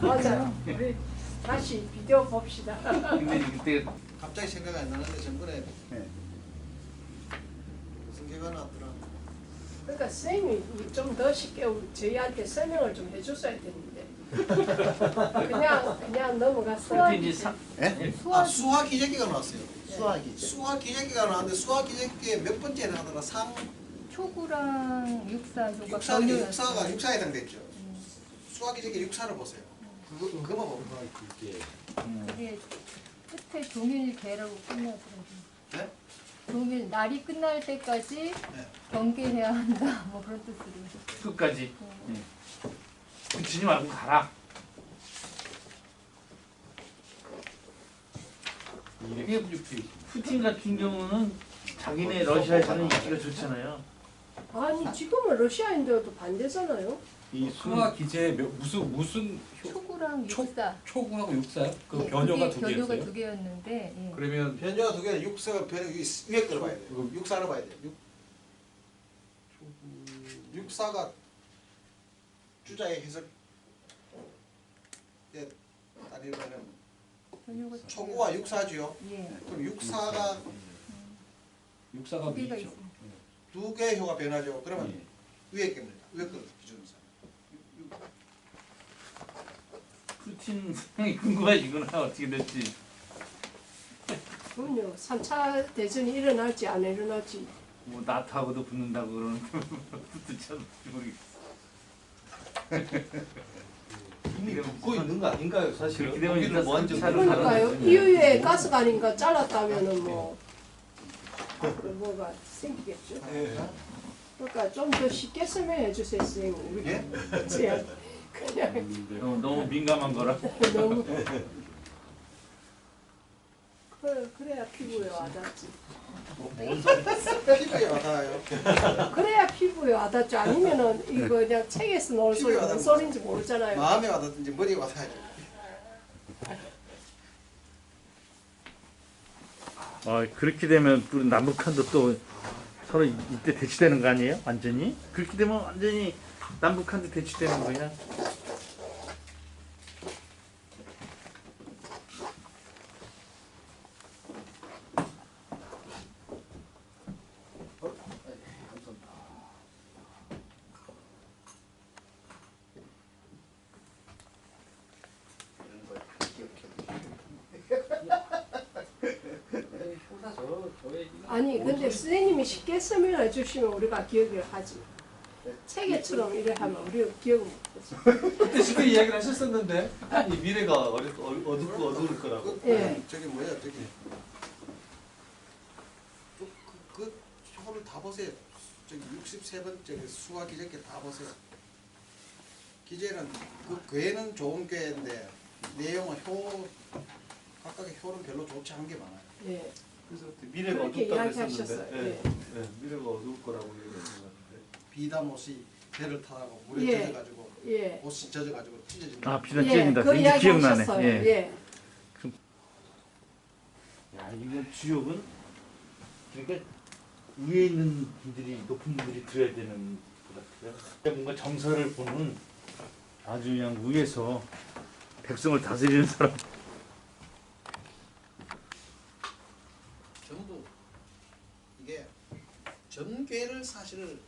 맞아요. 우리 다시 비디오 봅시다. 근데 그때 갑자기 생각이 안 나는데 전번에 네. 무슨 개가 나왔더라. 그러니까 쌤이 좀 더 쉽게 저희한테 설명을 좀 해줬어야 되는데 그냥 넘어갔어요. 그때 이제 네? 수학 기재기가 나왔어요. 수학이죠. 수학 기재기가 나왔는데 수학 기재기에 몇 번째를 하더라. 초구랑 육사 효과 육사가 육사에 해당됐죠. 수학 기재기 육사를 보세요. 그거만 보면 이게 그게 끝에 종일 개라고 끝나더라고요. 네? 종일 날이 끝날 때까지 네. 경계해야 한다 뭐 그런 뜻으로. 끝까지. 그치지 말고 가라. 이게 216페이지. 푸틴 같은 경우는 자기네 러시아에서는 인기가 좋잖아요. 아니 지금은 러시아인들도 반대잖아요. 이 수화 기재 무슨 초구랑 초- 육사. 초구하고 육사요? 그 예, 변효가 그게 두 변효가 개였어요? 두 개였는데 예. 그러면 변조가 두 개는 육사가 변 위에 걸 봐야 돼요. 육사를 봐야 돼요. 육사가 주자의 해석 에 따르면은 변효가 두 초구와 개. 육사죠. 예. 그럼 육사가 육사가 두 개가 위죠. 있어요. 두 개의 효가 변하죠. 그러면 예. 위에 겁니다. 위에 걸 기준으로 푸틴 상당히 궁금하시구나. 어떻게 될지. 그럼요. 3차 대전이 일어날지 안 일어날지. 뭐 나토하고도 붙는다고 그러는데 붙을지 모르겠어. 이미 붙고 있는 거 아닌가요, 사실은? 그렇게 되면 일단 무한정 차를 그러니까요. 가는 이후에 가스관인가 잘랐다면은 뭐 뭐가 생기겠죠. 예. 그러니까 좀 더 쉽게 설명해 주세요, 선생님. 우리 예? 그냥 너무 민감한 거라. 너무 그래야 피부에 와닿지. 피부에 와닿아요. 그래야 피부에 와닿죠. 아니면은 이거 그냥 책에서 나올 소리 피부에 무슨 와닿는 소리인지 모르잖아요. 마음에 와닿든지 머리에 와닿아야죠. 그렇게 되면 우리 남북한도 또 서로 이때 대치되는 거 아니에요? 완전히? 그렇게 되면 완전히 남북한도 대치되는 거야. 이런 걸다 기억해. 형사 저 얘기는 아니 근데 선생님이 쉽게 설명해 주시면 우리가 기억을 하지. 책에처럼 이래 하면 우리가 기억을 못하지. 그때 쉽게 이야기를 하셨었는데 이 미래가 어둡고 어두울 거라고. 예. 저기 뭐야 저기 그 표를 다 보세요. 저기 63번째 수화 기재께 다 보세요. 기재는 그 괴는 좋은 괴인데 내용은 각각의 효는 별로 좋지 않은 게 많아요. 예. 그래서 그때 미래가 그렇게 어둡다고 이야기하셨어요. 했었는데 예. 미래가 어두울 거라고 얘기했던 것 같은데 비담옷이 배를 타다가 물에 예. 젖어가지고 예. 옷이 젖어가지고 찢어진다. 아 비단 찢어진다. 그 이제 이야기 기억나네. 하셨어요. 예. 예. 야 이거 주역은 그러니까 위에 있는 분들이 높은 분들이 들어야 되는 것 같아요. 뭔가 정서를 보는 아주 그냥 위에서 백성을 다스리는 사람. 전부 이게 전괴를 사실을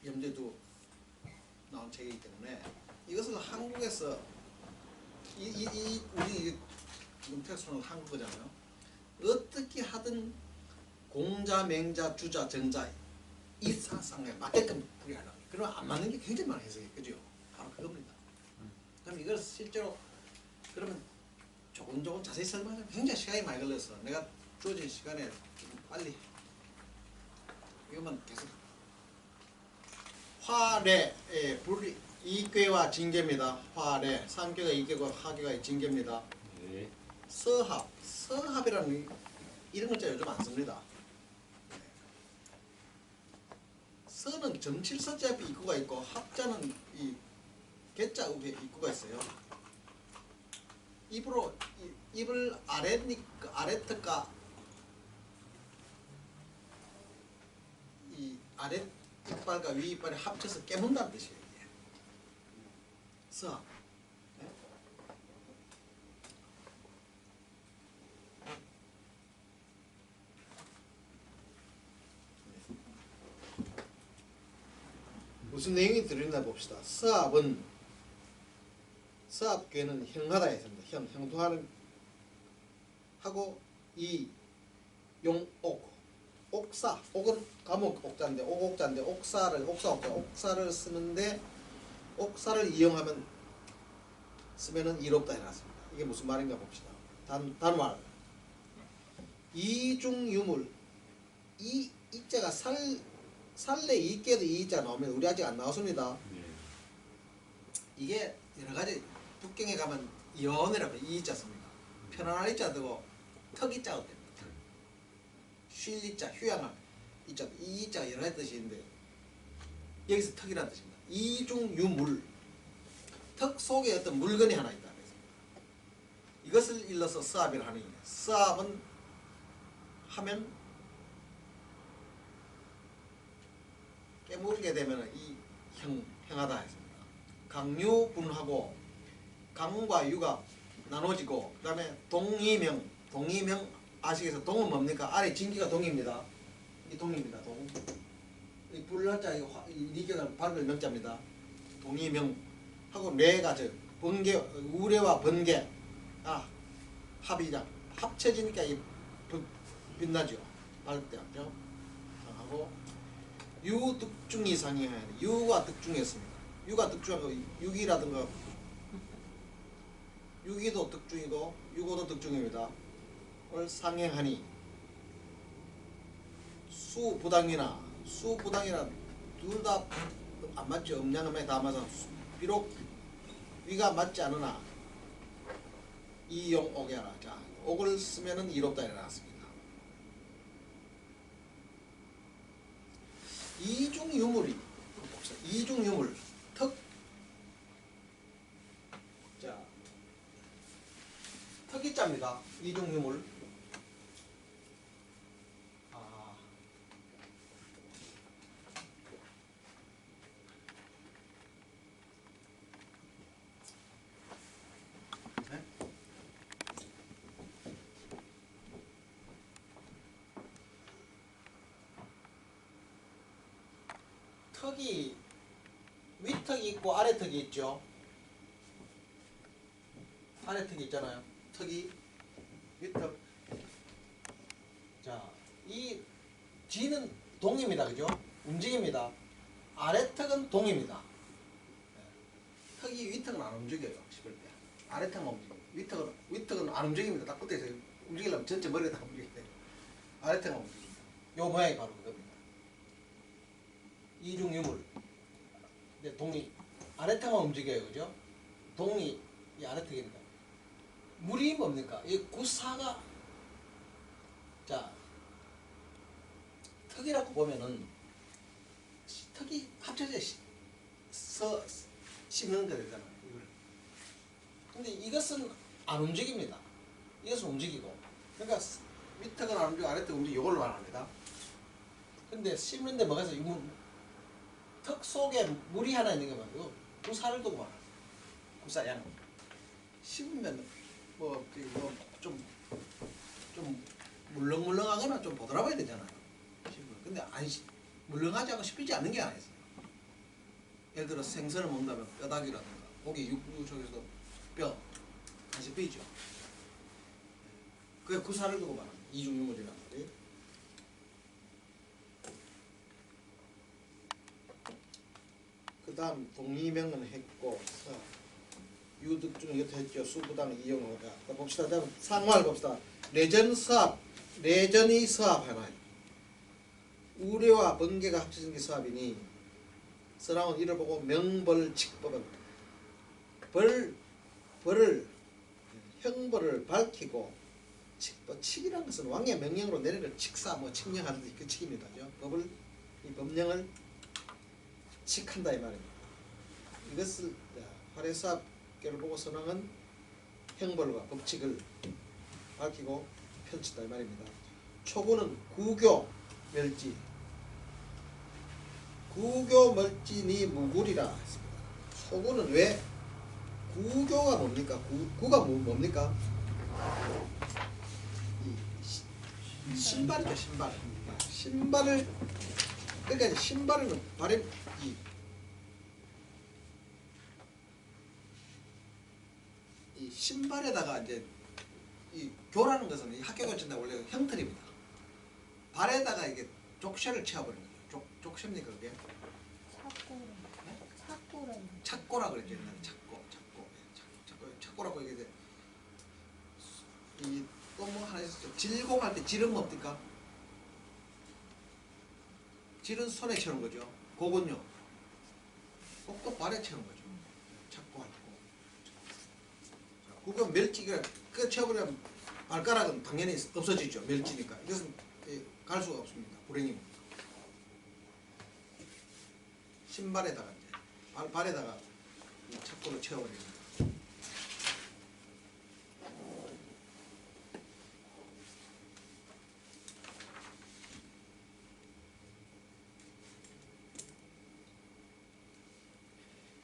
염두에 두고 나온 책이기 때문에 이것을 한국에서 우리 지금 text는 한국어잖아요. 어떻게 하든 공자, 맹자, 주자, 정자 이 사상에 맞게끔 풀이하려고. 그러면 안 맞는 게 굉장히 많은 해석이 그죠? 바로 그겁니다. 그럼 이걸 실제로 그러면 조금 자세히 설명하면 굉장히 시간이 많이 걸려서 내가 주어진 시간에 좀 빨리 이것만 계속 화례의 불이 이괴와 징계입니다. 화례 3괴가 이괴고 하괴가 징계입니다. 네. 서합이라는 이런 글자 요즘 안 씁니다. 서는 점칠서자 앞에 입구가 있고 합자는 이 개자 위에 입구가 있어요. 입을 아래턱과 이 아래 이빨과 위 이빨이 합쳐서 깨문다는 뜻이에요. 이게. 서. 네? 무슨 내용이 들어있나 봅시다. 서합괴는 형하다 했습니다. 형통하는 하고 이 용옥 옥사 옥은 감옥 옥자인데 옥옥자인데 옥사를 쓰는데 옥사를 이용하면 쓰면은 이롭다 해놨습니다. 이게 무슨 말인가 봅시다. 단말 이중유물 이 이자가 살래 이께도 이 이자 나오면 우리 아직 안 나왔습니다. 이게 여러 가지 북경에 가면 연이라고 이자 씁니다. 편안한 이자 되고 턱 이자가 됩니다. 쉴 이자, 휴양한 이자, 이 이자가 여러 가지 뜻이 있는데 여기서 턱이라는 뜻입니다. 이중유물 턱 속에 어떤 물건이 하나 있다. 이것을 일러서 서합이라 하는 거예요. 서합은 하면 깨물게 되면 이 형하다 했습니다. 강유분하고 강과 유가 나눠지고 그 다음에 동이명 아시겠어요? 동은 뭡니까? 아래 진기가 동입니다. 이 동입니다. 동. 이 불날자 이 리겨는 발을 명자입니다. 동이명 하고 뇌가 저 번개 우레와 번개 합이자 합쳐지니까 이 빛나죠. 밝을 때 하죠. 하고 유득중이 상해야 돼. 유가 득중이었습니다. 유가 득중하고 유기라든가 유기도 득중이고 유고도 득중입니다. 을 상행하니 수부당이나 둘 다 안 맞죠. 음양음에 다 맞아. 비록 위가 맞지 않으나 이용옥이라. 자, 옥을 쓰면은 이롭다 이래놨습니다. 이중유물이 이중유물 턱. 자, 턱이자입니다. 이중유물. 네? 턱이 위턱이 있고 아래턱이 있죠. 아래턱이 있잖아요. 턱이 위턱. 자, 이 G는 동입니다. 그죠? 움직입니다. 아래턱은 동입니다. 턱이 위턱은 안 움직여요. 씹을 때. 아래턱만 움직여요. 위턱은 안 움직입니다. 딱 붙어 있어요. 움직이려면 전체 머리가 다 움직여야 돼요. 아래턱만 움직입니다. 요 모양이 바로 그겁니다. 이중 유물. 근데 동이 아래턱만 움직여요, 그죠? 동이 이 아래턱이니까. 물이 뭡니까? 이 구사가 자 턱이라고 보면은 턱이 합쳐져 씹는 거 되잖아요. 이걸. 근데 이것은 안 움직입니다. 이것은 움직이고. 그러니까 밑턱은 안 움직이고 아래턱 움직이고 이걸로 말합니다. 근데 씹는데 뭐가 있어? 턱 속에 물이 하나 있는 게 말이고 구사를 두고 말아. 구사양. 씹으면 좀 물렁물렁하거나 좀 보드라봐야 되잖아요. 씹으면. 근데 물렁하지 않고 씹히지 않는 게 아니었어요. 예를 들어 생선을 먹는다면 뼈다귀라든가 고기 육쪽에서도 뼈 안 씹히죠. 그게 구사를 두고 말합니다. 이중유물이란 말이에요. 그 다음 동리명은 했고 유득 중 이것도 했죠. 수부당 이용호가 봅시다. 다음 상말 봅시다. 레전이 서합 하나요. 우레와 번개가 합쳐진 게 서합이니 서랑은 이를 보고 명벌칙법은 벌을 형벌을 밝히고 칙이라는 것은 왕의 명령으로 내리는 칙사 칙령하는 그 칙입니다. 이 법령을 칙한다 이 말입니다. 이것을 화례사업계를 보고 선왕은 형벌과 법칙을 밝히고 펼친다 이 말입니다. 초구는 구교 멸지 구교 멀지니 무굴이라 했습니다. 초구는 왜 구교가 뭡니까? 구가 뭡니까? 신발이죠. 신발을 그러니까 신발은 발에 이 신발에다가 이제 이 교라는 것은 이 학교 거친다 원래 형틀입니다. 발에다가 이게 족쇄를 채워버리는 거죠. 족쇄입니까 그게? 착고라 그랬죠 옛날에 착고라고 이게 이 또 뭐 하나 있었죠. 질공할 때 질은 뭡니까? 질은 손에 채우는 거죠. 곡은요. 곡도 발에 채우는 거죠. 착고할 때. 그거 멸치가 그 채워버리면 발가락은 당연히 없어지죠. 멸치니까. 이것은 갈 수가 없습니다. 불행입니다. 신발에다가 이제 발에다가 이 착고를 채워버립니다.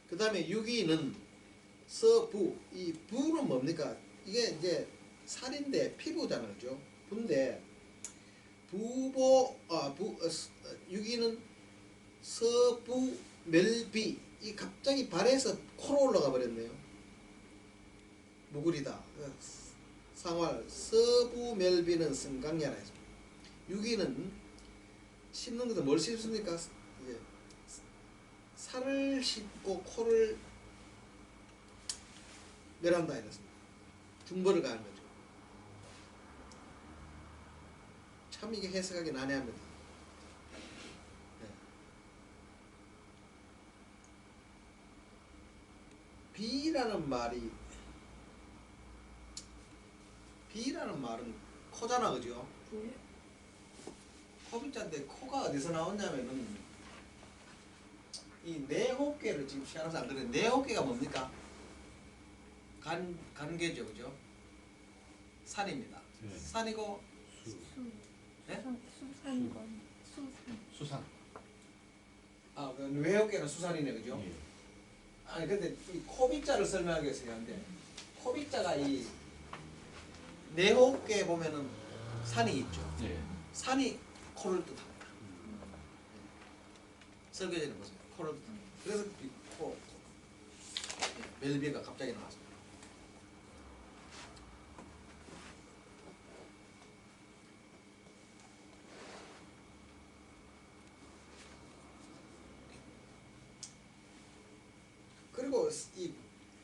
그 다음에 6위는 서부. 이 부는 뭡니까? 이게 이제 살인데 피부잖아요. 그죠? 부인데 6위는 서부 멸비. 이 갑자기 발에서 코로 올라가 버렸네요. 무굴이다. 상활 서부 멸비는 승강야라 했습니다. 6위는 씹는 것은 뭘 씹습니까? 이제 살을 씹고 코를 멸한다 이랬습니다. 중벌을 가하는 거죠. 참 이게 해석하기 난해합니다. 네. 비라는 말은 코잖아 그죠? 네. 코비자인데 코가 어디서 나왔냐면은 이 내호계를 지금 시간에서 안 그래요. 내호계가 뭡니까? 간계죠, 그죠? 산입니다. 네. 산이고, 네? 수산. 그 외호계는 수산이네, 그죠? 예. 아니 근데 이 코비자를 설명하기 위해서 하는데 코비자가 이 내호계에 보면은 산이 있죠. 예. 산이 코를 뜻합니다. 설계제는 보세요. 코를 뜻합니다. 그래서 이 코, 멜비가 갑자기 나왔습니다. 그리고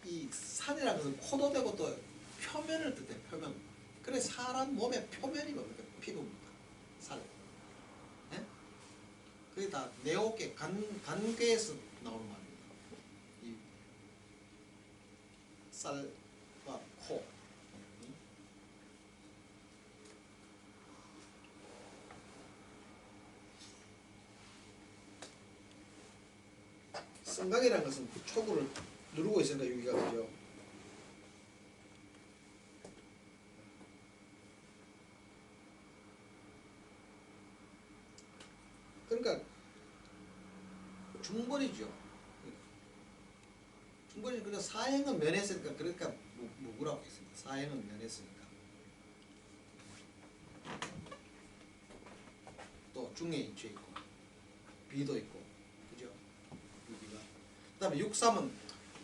이 산이라는 것은 코도 되고 또 표면을 뜻해요. 표면. 그래 사람 몸의 표면이 뭡니까? 피부입니다. 살. 네? 그게 다 내옥계 간괴에서 나오는 말입니다. 이 쌀과 코. 성각이라는 것은 촉구를 누르고 있으니까 여기가 그죠. 그러니까 중벌이죠. 중벌이 그냥 사행은 면했으니까 그러니까 무구라고 했습니다. 사행은 면했으니까. 또 중에 인체 있고 비도 있고 그죠. 여기가. 그다음에 육삼은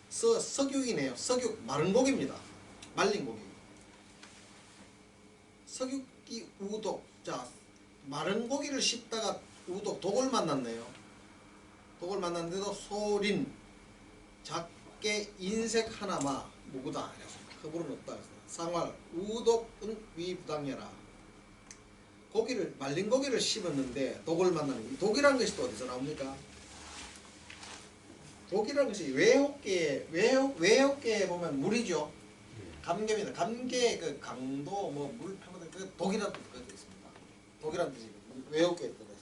석육이네요. 석육 마른 고기입니다. 말린 고기. 석육이 우독. 자 마른 고기를 씹다가 우독 독을 만났네요. 독을 만났는데도 소린 작게 인색 하나마 무구다. 허불은 없다. 상활 우독은 위부당해라. 고기를 말린 고기를 씹었는데 독을 만나는 이 독이라는 것이 또 어디서 나옵니까? 독이라는 것이 외혹계에 보면 물이죠. 감개입니다. 감개 그 강도 뭐 물 표현된 그 독이라는 뜻이 있습니다. 독이라는 뜻이 외혹계에 들어 있습니다.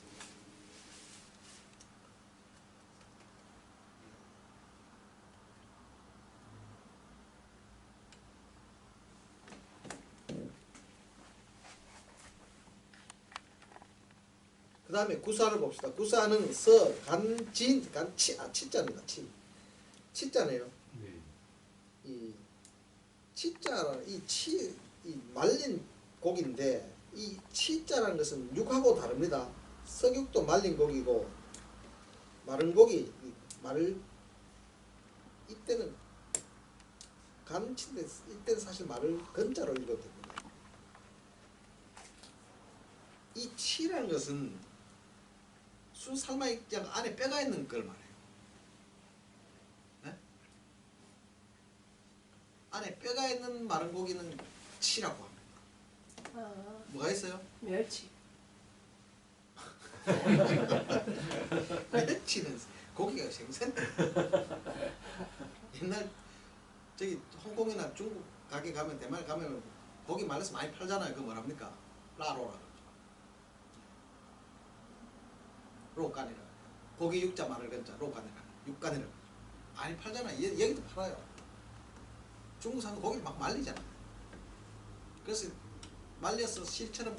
그 다음에 구사를 봅시다. 구사는 서, 간, 진, 치자입니다. 치자네요. 네. 이 치자라는 이 말린 고기인데 이 치자라는 것은 육하고 다릅니다. 석육도 말린 고기고 마른 고기 이때는 간치인데 이때는 사실 말을 건자로 읽어도 됩니다. 이 치라는 것은 수 삶아익장 안에 뼈가 있는 걸 말해요. 네? 안에 뼈가 있는 마른 고기는 치라고 합니다. 뭐가 있어요? 멸치. 멸치는 고기가 생선. 옛날 저기 홍콩이나 중국 가게 가면 대만 가면 고기 말려서 많이 팔잖아요. 그거 뭐랍니까? 라로라. 로간이라. 고기 육자 마늘 건자 로간이라. 육간이라. 많이 팔잖아요. 여기도 팔아요. 중국 사람 고기를 막 말리잖아. 그래서 말려서 실처럼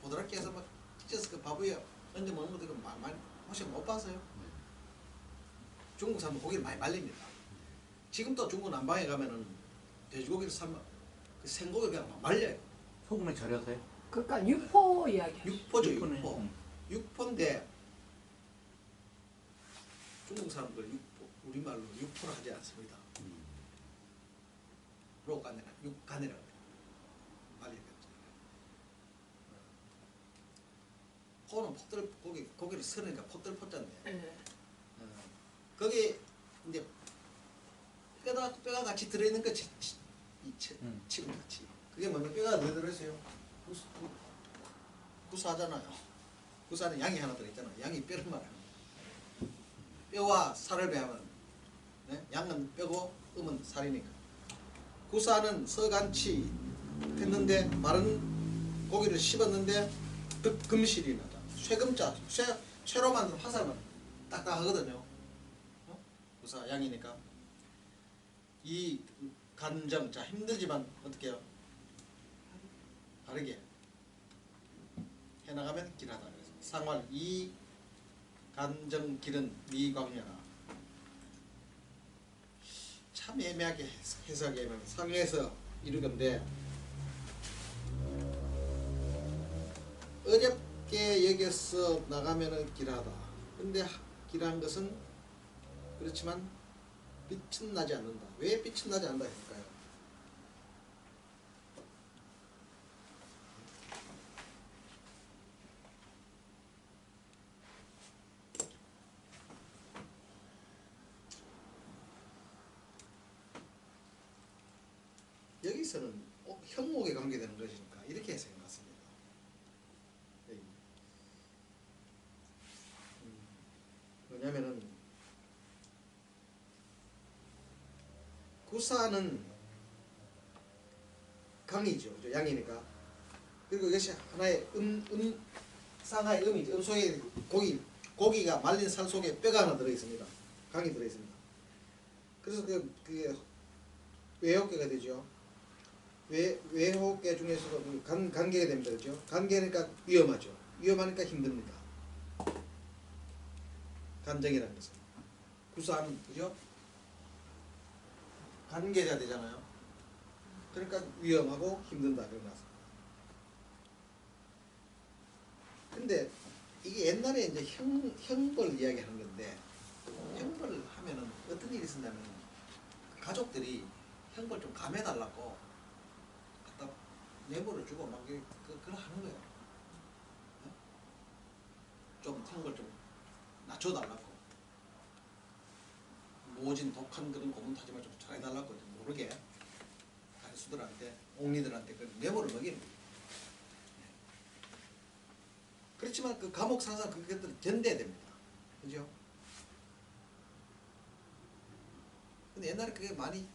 보드랍게 해서 막 찢어서 그 밥 위에 얹어 먹는 것도 많이 혹시 못 봤어요? 중국 사람은 고기를 많이 말립니다. 지금도 중국 남방에 가면은 돼지고기를 삶아 그 생고기를 그냥 막 말려요. 소금에 절여서요? 그러니까 육포 이야기. 육포죠. 육포네. 육포. 육포인데 중국 사람들 육포 우리말로 육포를 하지 않습니다. 로간이라 육간이라 말리겠죠. 포는 포들 고기를 쓰니까 포들 포자인데 네. 거기 이제 뼈가 같이 들어있는 거 치고 같이 그게 뭐냐 뼈가 왜 들어있어요? 구사하잖아요. 구사는 양이 하나 들어있잖아요. 양이 뼈를 말하는 뼈와 살을 배하면 네? 양은 뼈고 음은 살이니까 구사는 서간치 했는데 마른 고기를 씹었는데 금실이 나죠. 쇠금자 쇠로 만든 화살은 딱딱하거든요. 구사 양이니까 이 간정 자 힘들지만 어떻게 해요? 바르게 해나가면 길하다. 그래서 상활 이 간정 길은 미광야라. 참 애매하게 해석하면 상에서 이런 건데 어렵게 여겨서 나가면은 길하다. 근데 길한 것은 그렇지만 빛은 나지 않는다. 왜 빛은 나지 않는다 했을까요? 여기서는 형목에 관계되는 것이니까 이렇게 생각했습니다. 구사는 강이죠. 그죠? 양이니까. 그리고 이것이 하나의 상하의 음이죠. 음 속에 고기가 말린 살 속에 뼈가 하나 들어 있습니다. 강이 들어 있습니다. 그래서 그게 외호계가 되죠. 외호계 중에서도 그 간계가 됩니다. 그죠? 간계니까 위험하죠. 위험하니까 힘듭니다. 간정이라는 것은 구사는 그죠? 간계가 되잖아요. 그러니까 위험하고 힘든다 그런 거. 근데 이게 옛날에 이제 형벌 이야기하는 건데 형벌을 하면은 어떤 일이 있었냐면 가족들이 형벌 좀 감해달라고 갖다 뇌물을 주고 막 그걸 하는 거예요. 좀 형벌 좀 낮춰달라고 모진 독한 그런 고문 타지 말고 좀 잘해달라고 모르게 가수들한테 옥리들한테 그 뇌물을 먹이는 거예요. 그렇지만 그 감옥 상사 그것들 견뎌야 됩니다. 그죠? 근데 옛날에 그게 많이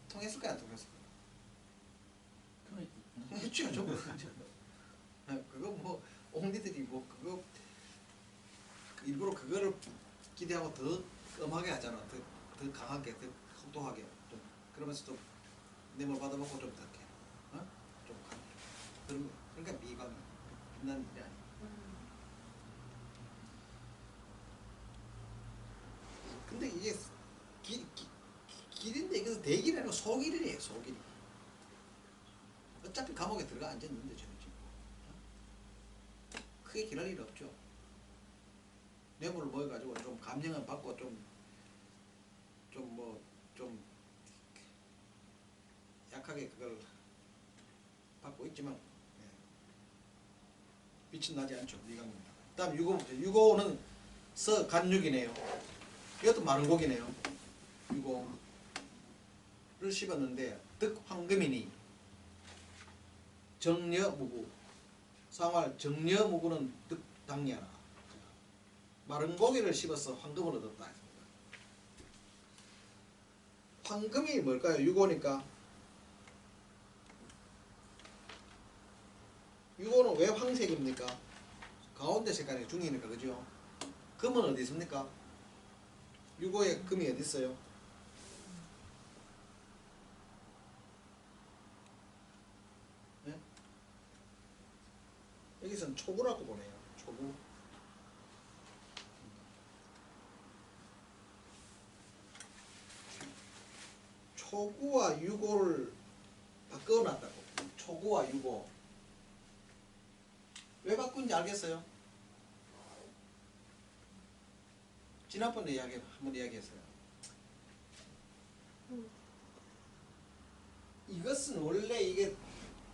통했을까요? 안 통했을까요? 했죠. 좀 그거 뭐 옥리들이 뭐 그거 일부러 그거를 기대하고 더 엄하게 하잖아. 더 강하게, 더 혹독하게 좀 그러면서 또 뇌물 받아먹고 좀 더 좀 강해. 그러니까 미감이 빛나는 일이 아니야. 근데 이게 길인데 이것은 대길이 아니고 소길이에요. 소길. 어차피 감옥에 들어가 앉아있는데 저는 지금 크게 길할 일 없죠. 뇌물을 먹여가지고 좀 감형을 받고 좀 약하게 그걸 받고 있지만 빛은 나지 않죠. 미강입니다. 다음 6호. 6호는 서간육이네요. 이것도 마른 고기네요. 6호를 씹었는데 득황금이니 정려무구 상활 정려무구는 득당냐라. 마른 고기를 씹어서 황금을 얻었다. 황금이 뭘까요? 6호니까 6호는 왜 황색입니까? 가운데 색깔이 중이니까 그죠? 금은 어디 있습니까? 6호에 금이 어디 있어요? 네? 여기서는 초구라고 보네요. 초구. 초구와 6호를 바꿔놨다고. 초구와 6호. 왜 바꾼지 알겠어요? 지난번에 한번 이야기했어요. 이것은 원래 이게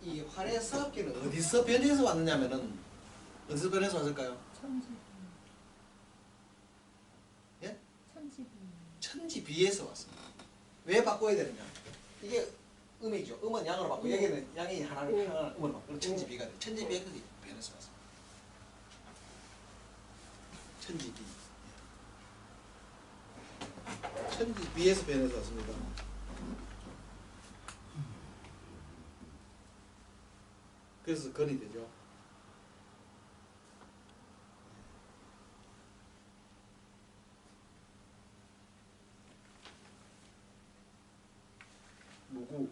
이 활의 사업계는 어디서 변해서 왔느냐면은 어디서 변해서 왔을까요? 천지비. 예? 천지비. 천지비에서 왔습니다. 왜 바꿔야 되느냐? 이게 음이죠. 음은 양으로 바꾸고 여기는 양이 하나를 음으로 바꾸고 천지비가 돼. 천지비에서 변해서 왔습니다. 천지비. 천지비에서 변해서 왔습니다. 그래서 건이 되죠. 무구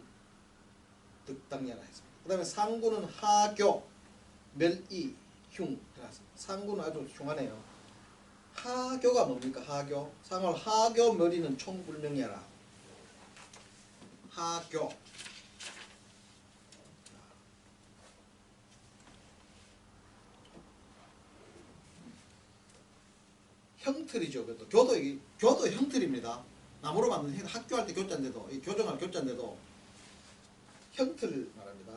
득당야라 했습니다. 그 다음에 상구는 하교 멸이 흉 들어갔습니다. 상구는 아주 흉하네요. 하교가 뭡니까? 하교. 상월 하교 멸이는 총불명야라. 하교. 형틀이죠. 그것도 교도 형틀입니다. 나무로 만든 학교할 때 교자인데도 이 교정할 교자인데도 형틀을 말합니다.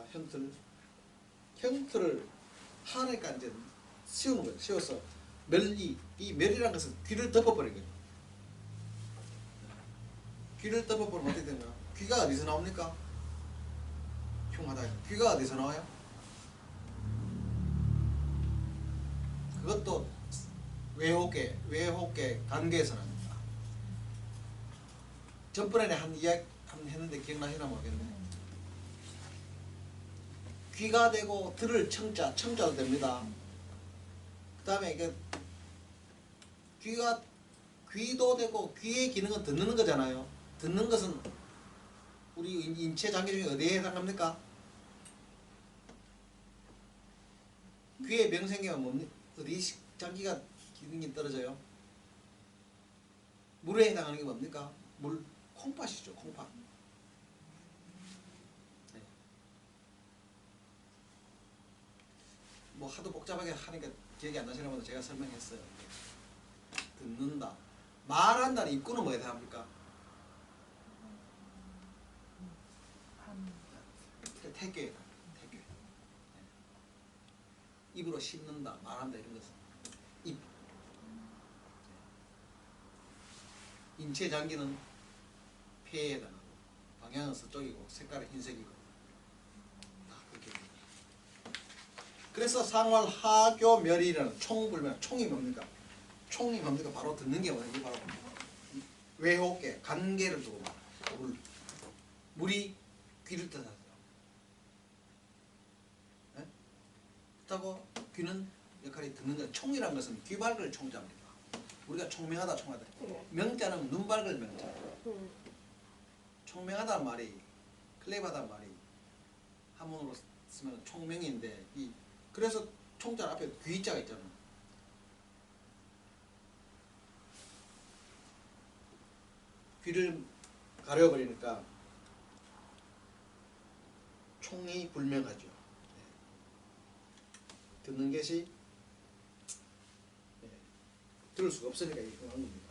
형틀을 하니까 이제 씌우는 거예요. 씌워서 멸이 이 멸이라는 것은 귀를 덮어버리거든요. 귀를 덮어버리면 어떻게 되나? 귀가 어디서 나옵니까? 흉하다. 귀가 어디서 나와요? 그것도 외호계 관계에서 납니다. 전번에 한 이야기 한 했는데 기억나시나 모르겠네. 귀가 되고 들을 청자도 됩니다. 그다음에 이게 귀도 되고 귀의 기능은 듣는 거잖아요. 듣는 것은 우리 인체 장기 중에 어디에 해당합니까? 귀의 병 생기면 뭡니까? 어디 장기가 기능이 떨어져요? 물에 해당하는 게 뭡니까? 물 콩팥이죠, 콩팥. 네. 뭐 하도 복잡하게 하니까 기억이 안 나시나 보다 제가 설명했어요. 듣는다. 말한다는 입구는 뭐에 해당합니까? 태교에 태교. 입으로 씹는다, 말한다 이런 것은 입. 인체 장기는 폐에 해당하고 방향은 서쪽이고 색깔은 흰색이고 다 그렇게 됩니다. 그래서 상활 하교멸이라는 총불명 총이 뭡니까? 총이 뭡니까? 바로 듣는 게 뭐냐? 바로 외호계 관계를 두고 말. 물이 귀를 뜻하죠. 네? 그렇다고 귀는 역할이 듣는 것. 총이라는 것은 귀발을 총자입니다. 우리가 총명하다 총하다. 명자는 눈발을 명자. 총명하다는 말이 클레버하다는 말이 한문으로 쓰면 총명인데 그래서 총자 앞에 귀자가 있잖아. 귀를 가려버리니까 총이 불명하죠. 네. 듣는 것이 네. 들을 수가 없으니까 이렇게 하는 겁니다.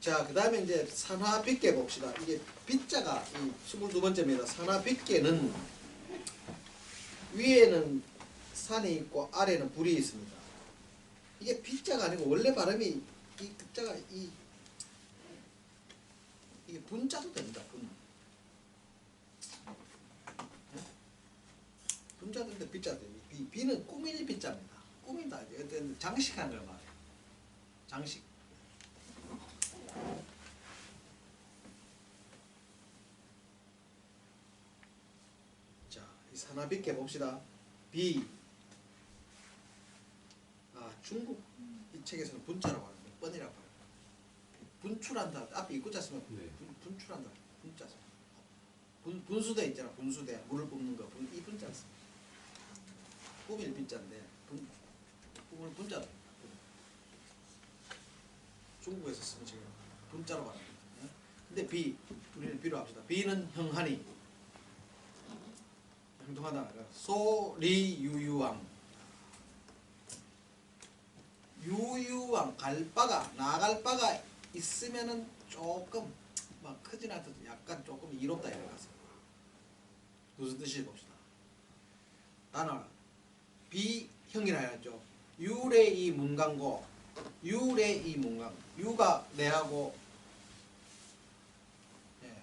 자, 그 다음에 이제 산화빗계 봅시다. 이게 빗자가 이 22번째입니다. 산화빗계는 위에는 산이 있고 아래는 불이 있습니다. 이게 빗자가 아니고 원래 발음이 이 빗자가 이게 분자도 됩니다. 분자도 되는데 빗자도 됩니다. 비는 꾸밀 빗자입니다. 꾸민다. 어떤 장식하는 걸 말해요. 장식. 자, 이 산화빗계 봅시다. 비. 중국 이 책에서는 분자라고 하는데 뻔이라고 해요. 분출한다. 앞에 입구자 쓰면 네. 분출한다. 분자 써. 분수대 있잖아. 분수대 물을 뿜는 거. 이 분자 써. 꾸밀 빗자인데 꾸밀 분자. 중국에서 쓰는 지금 분자로 말합니다. 근데 비, 우리는 비로 합시다. 비는 형하니 행동하다. 소리유유왕 유유왕 갈바가 나갈 바가 있으면은 조금 막 크진 않아도 약간 조금 이롭다 이런 거 같습니다. 무슨 뜻인지 봅시다. 단어 비형이라 해야죠. 유래이 문강고 유래이 문강 유가 내하고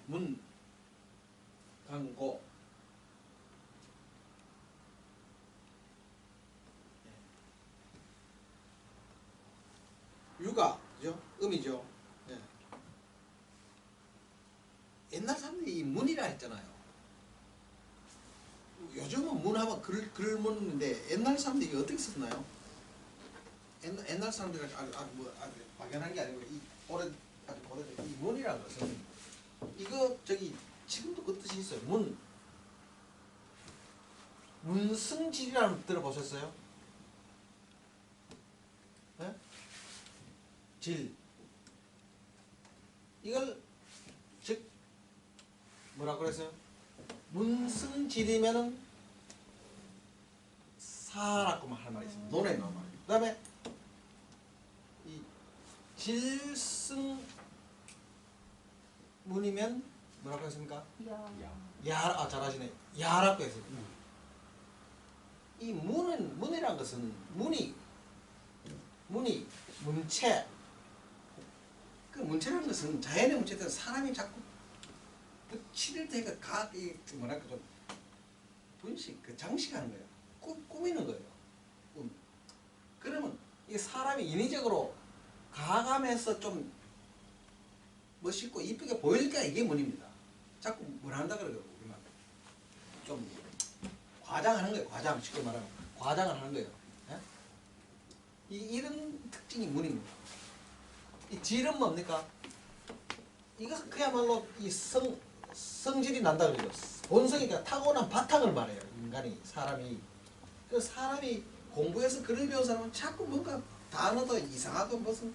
문 강고 유가 그죠? 음이죠. 예. 옛날 사람들이 이 문이라 했잖아요. 요즘은 문하면 글문인데 옛날 사람들이 어떻게 썼나요? 옛날 사람들이 아주 막연한 게 아니고 아주 오래된 이 문이라는 것은 이거 지금도 그 뜻이 있어요. 문승질이라는 들어보셨어요? 네? 질. 이걸 즉 뭐라 그랬어요? 문승질이면은 사라고만 할 말이 있습니다. 논에 나온 말. 그다음에 이 질승문이면 뭐라고 했습니까? 야. 잘하시네. 야라고 했어요. 이 문이란 것은 문이 문체. 그 문체라는 것은 자연의 문체든 사람이 자꾸 붙일 때가 뭐랄까 좀 분식 장식하는 거예요. 꾸미는 거예요. 그러면 이 사람이 인위적으로 가감해서 좀 멋있고 이쁘게 보일까 이게 문입니다. 자꾸 뭘 한다 그래요. 우리만 좀 과장하는 거예요. 과장 쉽게 말하면 과장을 하는 거예요. 예? 이런 특징이 문입니다. 이 질은 뭡니까? 이것은 그야말로 이 성질이 난다 그러죠. 본성이 그러니까 타고난 바탕을 말해요. 인간이 사람이 그 사람이 공부해서 글을 배운 사람은 자꾸 뭔가 단어도 이상하고 무슨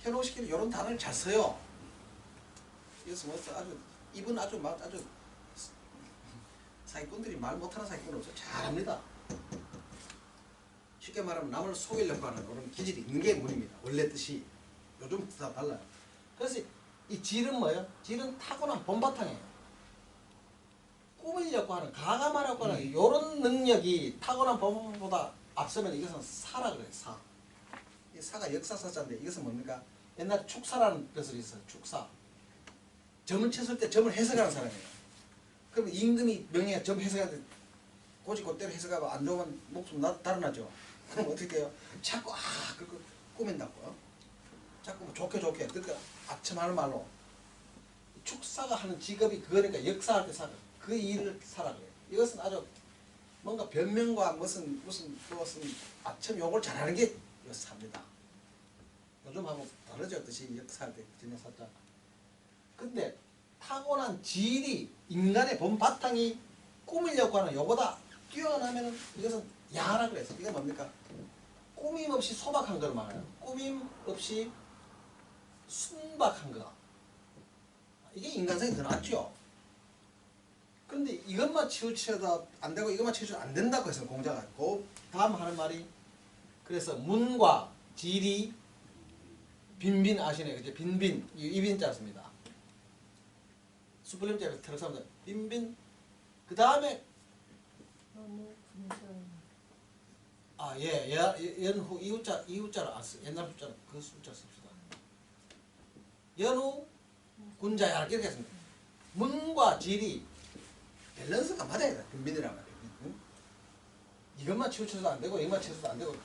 현혹시키는 이런 단어를 잘 써요. 그래서 뭐 아주 이분 아주 사기꾼들이 말 못하는 사기꾼은 없어 잘합니다. 쉽게 말하면 남을 속이려고 하는 그런 기질이 있는 게 문입니다. 원래 뜻이 요즘 다 달라요. 그래서 이 질은 뭐예요? 질은 타고난 본바탕이에요. 꾸미려고 하는 가감하려고 하는 이런 능력이 타고난 본보다 앞서면 이것은 사라 그래요. 사. 이 사가 역사사자인데 이것은 뭡니까? 옛날에 축사라는 뜻을 있어요. 축사. 점을 쳤을 때 점을 해석하는 사람이에요. 그럼 임금이 명예에 점 해석하는데 고지고대로 해석하고 안 좋으면 목숨 달아나죠. 그럼 어떻게 해요? 자꾸 그거 꾸민다고요. 자꾸 좋게 그러니까 아첨하는 말로 축사가 하는 직업이 그거니까 역사할 때 사가 그 일을 사라 그래요. 이것은 아주 뭔가 변명과 무슨 아첨 욕을 잘하는 게 역사입니다. 요즘하고 다르죠. 뜻이 역사할 때 전혀 사자. 근데 타고난 질이 인간의 본 바탕이 꾸미려고 하는 요보다 뛰어나면은 이것은 야라 그래서 이게 뭡니까? 꾸밈 없이 소박한 걸 말해요. 꾸밈 없이 순박한 거. 이게 인간성이 더 낫죠. 근데 이것만 치우쳐도 안 되고 이것만 치우쳐도 안 된다고 해서 공자가 그 다음 하는 말이 그래서 문과 질이 빈빈 아시네. 그죠? 빈빈 이빈자 씁니다. 수풀림자에 들어서면 빈빈 그 다음에 너무 분명. 연후 이웃자를 안 써. 옛날 숫자는 그 숫자 씁시다. 연후 군자야 이렇게 했습니다. 문과 질이 밸런스가 맞아야 돼. 빈빈이란 말이에요. 응? 이것만 치우쳐도 안 되고 이것만 치우쳐도 안 되고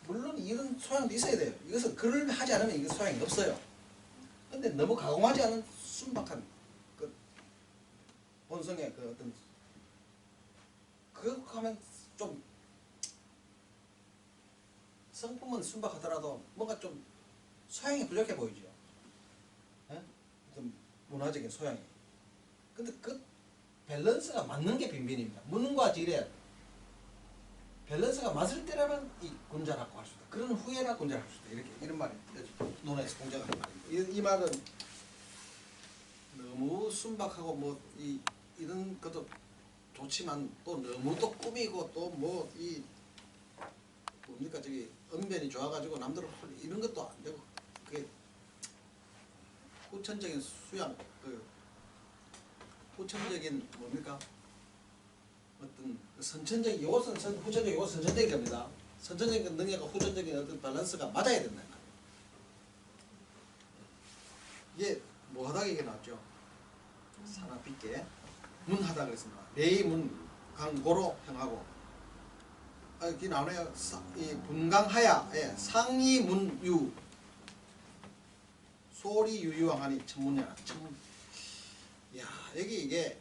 물론 이런 소양도 있어야 돼요. 이것은 글을 하지 않으면 이거 소양이 없어요. 근데 너무 가공하지 않은 순박한 그 본성의 그 어떤 그거 하면 좀 성품은 순박하더라도 뭔가 좀 소양이 부족해 보이죠. 예? 어떤 문화적인 소양이. 근데 그 밸런스가 맞는 게 빈빈입니다. 문과 질에 밸런스가 맞을 때라면 이 군자라고 할 수 있다. 그런 후에나 군자라고 할 수 있다. 이렇게 이런 말이 논어에서 공자가 하는 말입니다. 이 말은 너무 순박하고 뭐 이런 것도 좋지만 또 너무 또 꾸미고 또 뭐 이 뭡니까 저기 언변이 좋아가지고 남들을 이런 것도 안 되고 그게 후천적인 수양 그 후천적인 뭡니까 어떤 선천적인 요것은 후천적인 요것은 선천적인 겁니다. 선천적인 능력과 후천적인 어떤 밸런스가 맞아야 된다. 이게 뭐하다 이게 나왔죠. 산하 빗게 문하다 그랬습니다. 레이문 강고로 형하고 여기 나오네요. 이 분강하야 상이 문유 소리 유유왕하니 천문야 천문. 야 여기 이게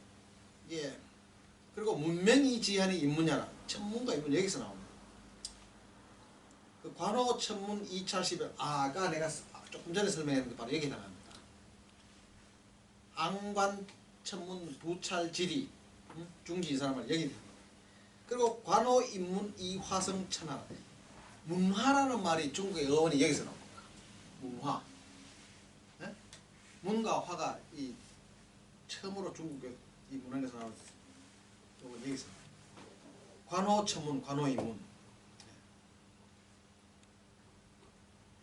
그리고 문명이 지하니 인문야라 천문과 인문 여기서 나옵니다. 그 관호 천문 2찰10일 아까 내가 조금 전에 설명했는데 바로 여기 나갑니다. 안관 천문 부찰지리 중지 이 사람을 여기 됩니다. 그리고 관호 인문 이화성 천하 문화라는 말이 중국의 어원이 여기서 나옵니다. 문화. 네? 문과 화가 이 처음으로 중국의 이 문헌에서 나올 요건 여기서 관호 천문 관호 인문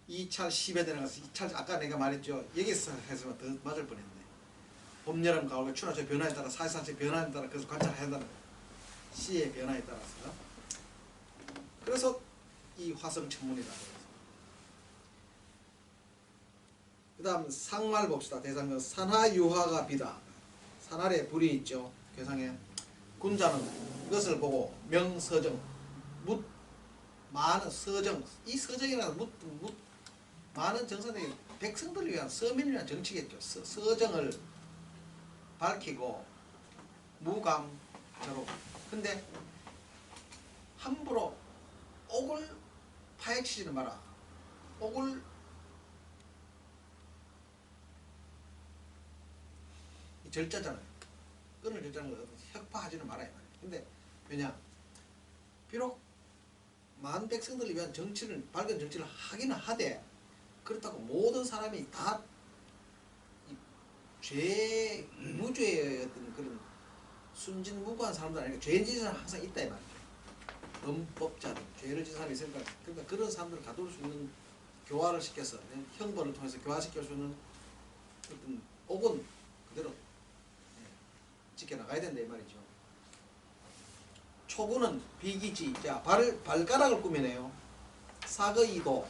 2찰 10에 들어가서 2찰 아까 내가 말했죠. 여기서 해서만 더 맞을 뻔했네. 봄, 여름, 가을, 추나의 변화에 따라 사회상의 변화에 따라 그래서 관찰해야 한다는 시의 변화에 따라서 그래서 이 화성 천문이다. 그 다음 상말 봅시다. 대상은 산하유화가 비다. 산하에 불이 있죠. 괴상에 군자는 이것을 보고 명서정 묻 많은 서정 이 서정이라는 묻 많은 정사들이 백성들을 위한 서민을 위한 정치겠죠. 서정을 밝히고 무감자로. 근데 함부로 옥을 파헤치지는 마라. 옥을 절자잖아요. 끈을 절자는 거 혁파하지는 말아야 말이에요. 근데 왜냐? 비록 많은 백성들을 위한 정치를 밝은 정치를 하기는 하되 그렇다고 모든 사람이 다 무죄의 어떤 그런 순진무구한 사람들 아니고 죄 짓는 사람 항상 있다 이 말이죠. 범법자들, 죄를 짓는 사람이 있으니까 그러니까 그런 사람들을 가둘 수 있는 교화를 시켜서 형벌을 통해서 교화시킬 수 있는 어떤 옥은 그대로 지켜나가야 된다 이 말이죠. 초구는 비기지. 자, 발가락을 꾸미네요. 사거이도.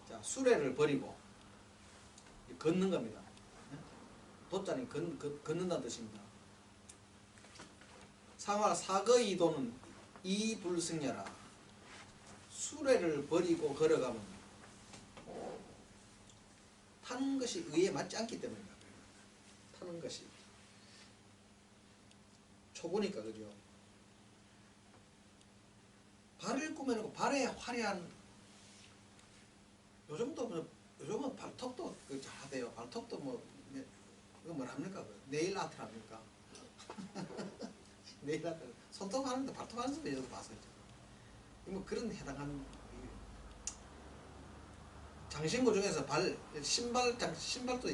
자, 수레를 버리고 걷는 겁니다. 도자는 걷는다는 뜻입니다. 상화 사거이도는 이불승야라. 수레를 버리고 걸어가면 타는 것이 의에 맞지 않기 때문입니다. 타는 것이 초보니까 그죠. 발을 꾸며놓고 발에 화려한 요즘은 발톱도 잘하대요. 발톱도 뭐 이거 뭐랍니까? 네일 아트랍니까? 네일 아트 손톱 하는데 발톱 하는 사람도 저도 봤어요. 뭐 그런 해당하는 장신구 중에서 신발도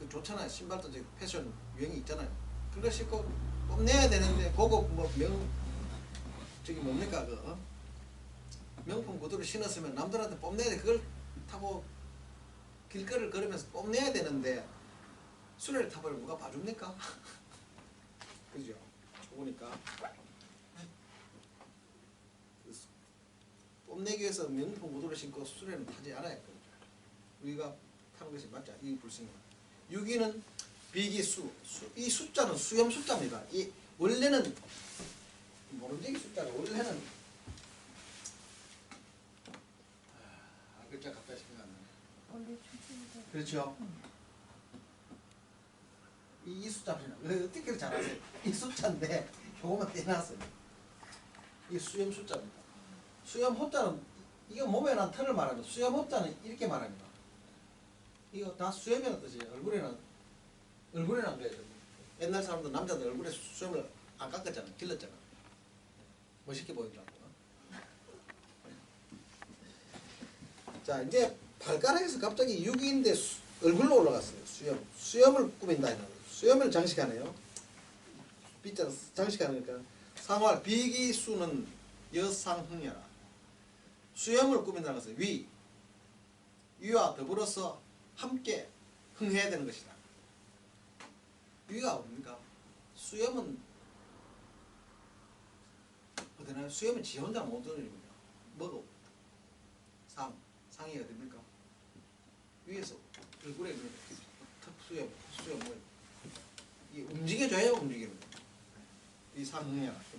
좋잖아요. 신발도 패션 유행이 있잖아요. 그거 신고 뽐내야 되는데 고급 저기 뭡니까 명품 구두를 신었으면 남들한테 뽐내야 돼. 그걸 타고 길거리를 걸으면서 뽐내야 되는데 수레를 타버리면 누가 봐줍니까? 그죠? 좋으니까 뽐내기 위해서 명품 구두를 신고 수레는 타지 않아요. 우리가 타는 것이 맞자. 이 불승입니다. 6위는 비기수. 이 숫자는 수염 숫자입니다. 이 원래는 모름지기 숫자는 원래는 글자 갑자기 생각 안 나네. 원래 춤추는 그렇죠. 이 숫자입니다. 어떻게 잘 아세요? 이 숫자인데 요거만 떼놨어요. 이 수염 숫자입니다. 수염 호자는 이거 몸에 난 털을 말합니다. 수염 호자는 이렇게 말합니다. 이거 다 수염이라는 뜻이에요. 얼굴에는 안 그래요. 옛날 사람들 남자들 얼굴에 수염을 안 깎았잖아. 길렀잖아. 멋있게 보이더라고. 자, 이제 발가락에서 갑자기 6위인데 얼굴로 올라갔어요. 수염을 꾸민다. 수염을 장식하네요. 빗자로 장식하는 거니까 상활 비기수는 여상흥야라. 수염을 꾸민다는 것은 위와 더불어서 함께 흥해야 되는 것이다. 위가 뭡니까? 수염은 어디나요? 수염은 지 혼자 못 얻는 일입니다. 뭐고? 상이 어딥니까? 위에서 얼굴에 턱 수염 뭐 이 움직여줘야 움직입니다. 이 상흥이야 그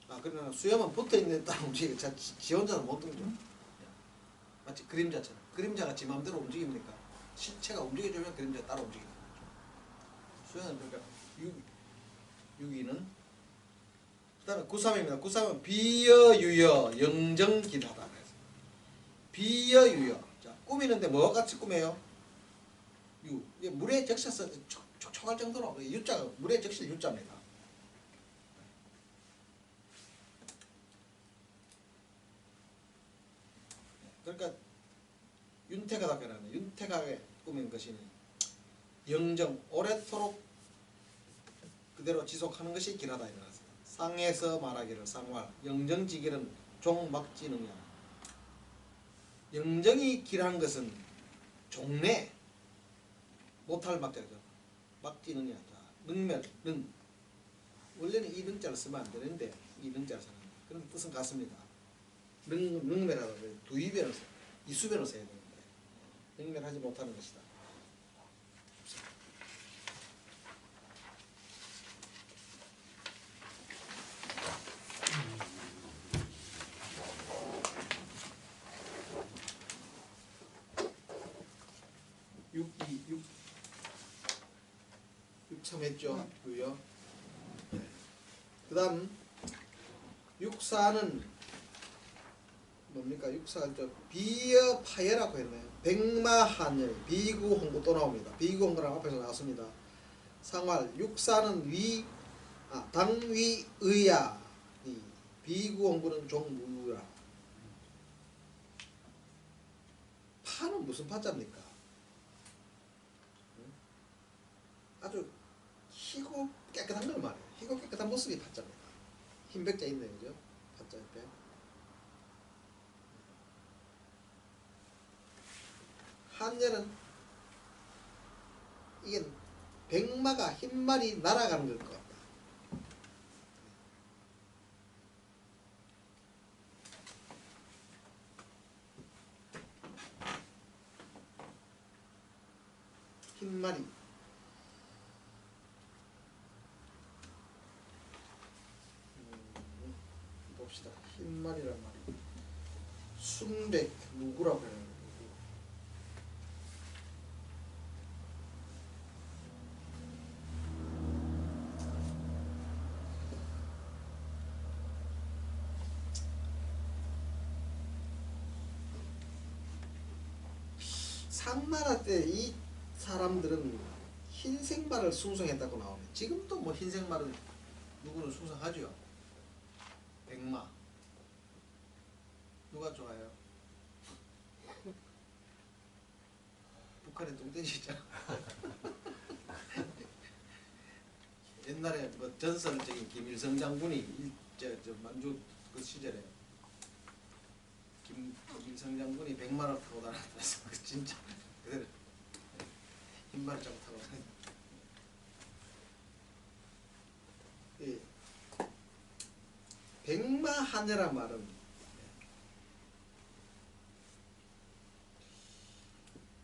말이야. 그러나 수염은 붙어 있는 딱 움직여. 지 혼자는 못 움직여. 마치 그림자처럼. 그림자가 지 마음대로 움직입니까? 실체가 움직여주면 그림자 따라 움직입니다. 수염은 그러니까 6위는 그 다음에 93입니다. 93은 비여유여 영정기하다. 비여유여. 자, 꾸미는데 뭐와 같이 꾸며요? 물에 적셔서 촉촉할 정도로 유자가 물에 적실 유자입니다. 그러니까 윤택하다는 윤택하게 꾸민 것이 영정 오래도록 그대로 지속하는 것이 길하다 이거라. 상에서 말하기를 상활 영정지기는 종막지능이야. 영정이 길한 것은 종래 못할 막자죠. 막지능이야. 능멸 능 원래는 이 능자를 쓰면 안 되는데 이 능자를 쓰는 그런 뜻은 같습니다. 능멸하다 두이변을 이수변을 써야 되는데 능멸하지 못하는 것이다. 첨했죠. 유요. 네. 그다음 육사는 뭡니까? 육사가 저 비여파여라고 했네요. 백마한열 비구 홍보 또 나옵니다. 비구 홍보랑 앞에서 나왔습니다. 상활 육사는 당위의야 비구 홍보는 종무유라. 파는 무슨 파자입니까? 아주 희고 깨끗한 걸 말해요. 희고 깨끗한 모습이 파자입니다. 흰 백자 있네요, 그죠? 파자 옆에. 한열은 이게 백마가 흰말이 날아가는 걸 것 같다. 흰말이 봅시다. 흰말이란 말이 순백 누구라고 해요? 누구. 상나라 때 이 사람들은 흰색 말을 숭상했다고 나오네. 지금도 뭐 흰색 말은 누구는 숭상하죠. 백마. 누가 좋아해요? 북한의 똥돼지 있잖아. 옛날에 뭐 전설적인 김일성 장군이 저 만주 그 시절에 김일성 장군이 백마를 타고 다녔다 해서 진짜 그대로 흰말을 잡고 타고 다녔다. 예. 백마하녀란 말은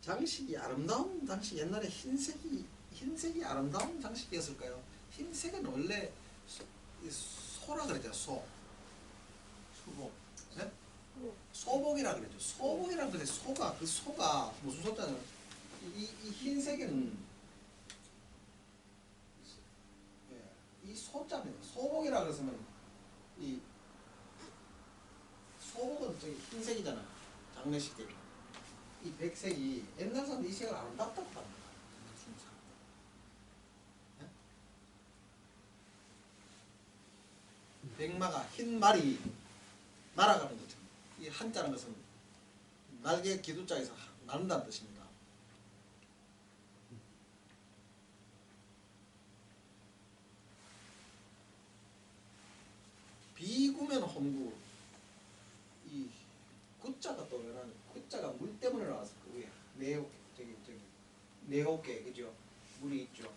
장식이 아름다운 장식, 옛날에 흰색이 아름다운 장식이었을까요? 흰색은 원래 소라 그랬잖아. 소복. 네? 소복이라 그랬죠. 소복이라 그래. 소가 그 소가 무슨 소자는 이 흰색은 이 소자입니다. 소복이라 그랬으면 이 소복은 저기 흰색이잖아. 장례식 때. 이 백색이 옛날 사람들 이 색을 아름답다고 합니다. 백마가 흰 말이 날아가는 거죠. 이 한자는 것은 날개 기두자에서 나른다는 뜻입니다. 비구면 홍구. 이 구자가 또 왜냐면 구자가 물 때문에 나왔을 거예요. 내호께 그죠? 물이 있죠.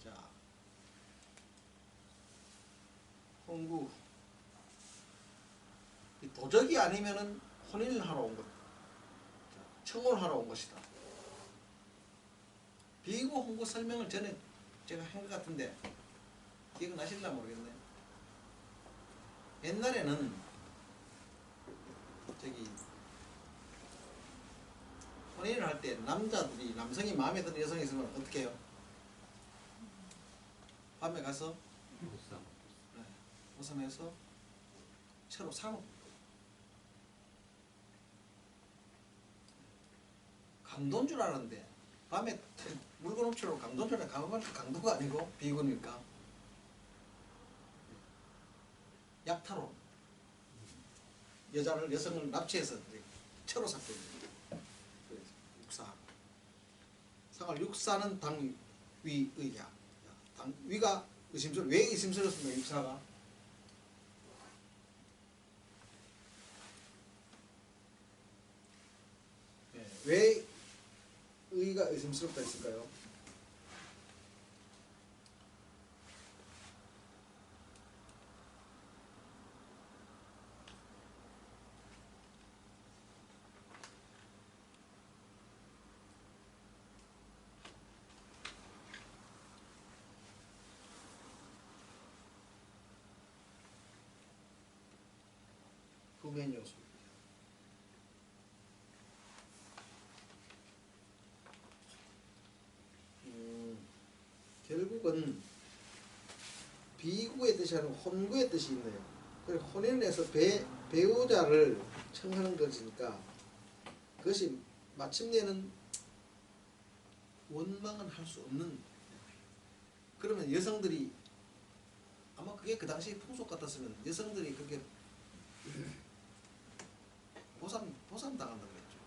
자, 홍구. 이 도적이 아니면은 혼인을 하러 온 것, 청혼을 하러 온 것이다. 비구 홍구 설명을 전에 제가 한 것 같은데 기억나실라 모르겠네. 옛날에는 저기 혼인을 할 때 남성이 마음에 드는 여성이 있으면 어떻게 해요? 밤에 가서 보쌈해서 채로 사놓고 강도인 줄 알았는데 밤에 물건 훔치러 강도인 줄 알았는데 가만히 강도가 아니고 비구니까 약탈로 여성을 납치해서 채로 샀거든요. 육사. 상할 육사는 당위의야. 당위가 왜 의심스럽습니까? 육사가 왜 의가 의심스럽다 했을까요? 후면 요소. 결국은 비구의 뜻이 아니고 혼구의 뜻이 있네요. 그리고 혼인에서 배우자를 청하는 것이니까 그것이 마침내는 원망은 할 수 없는. 그러면 여성들이 아마 그게 그 당시 풍속 같았으면 여성들이 그게 보상 당한다고 했죠.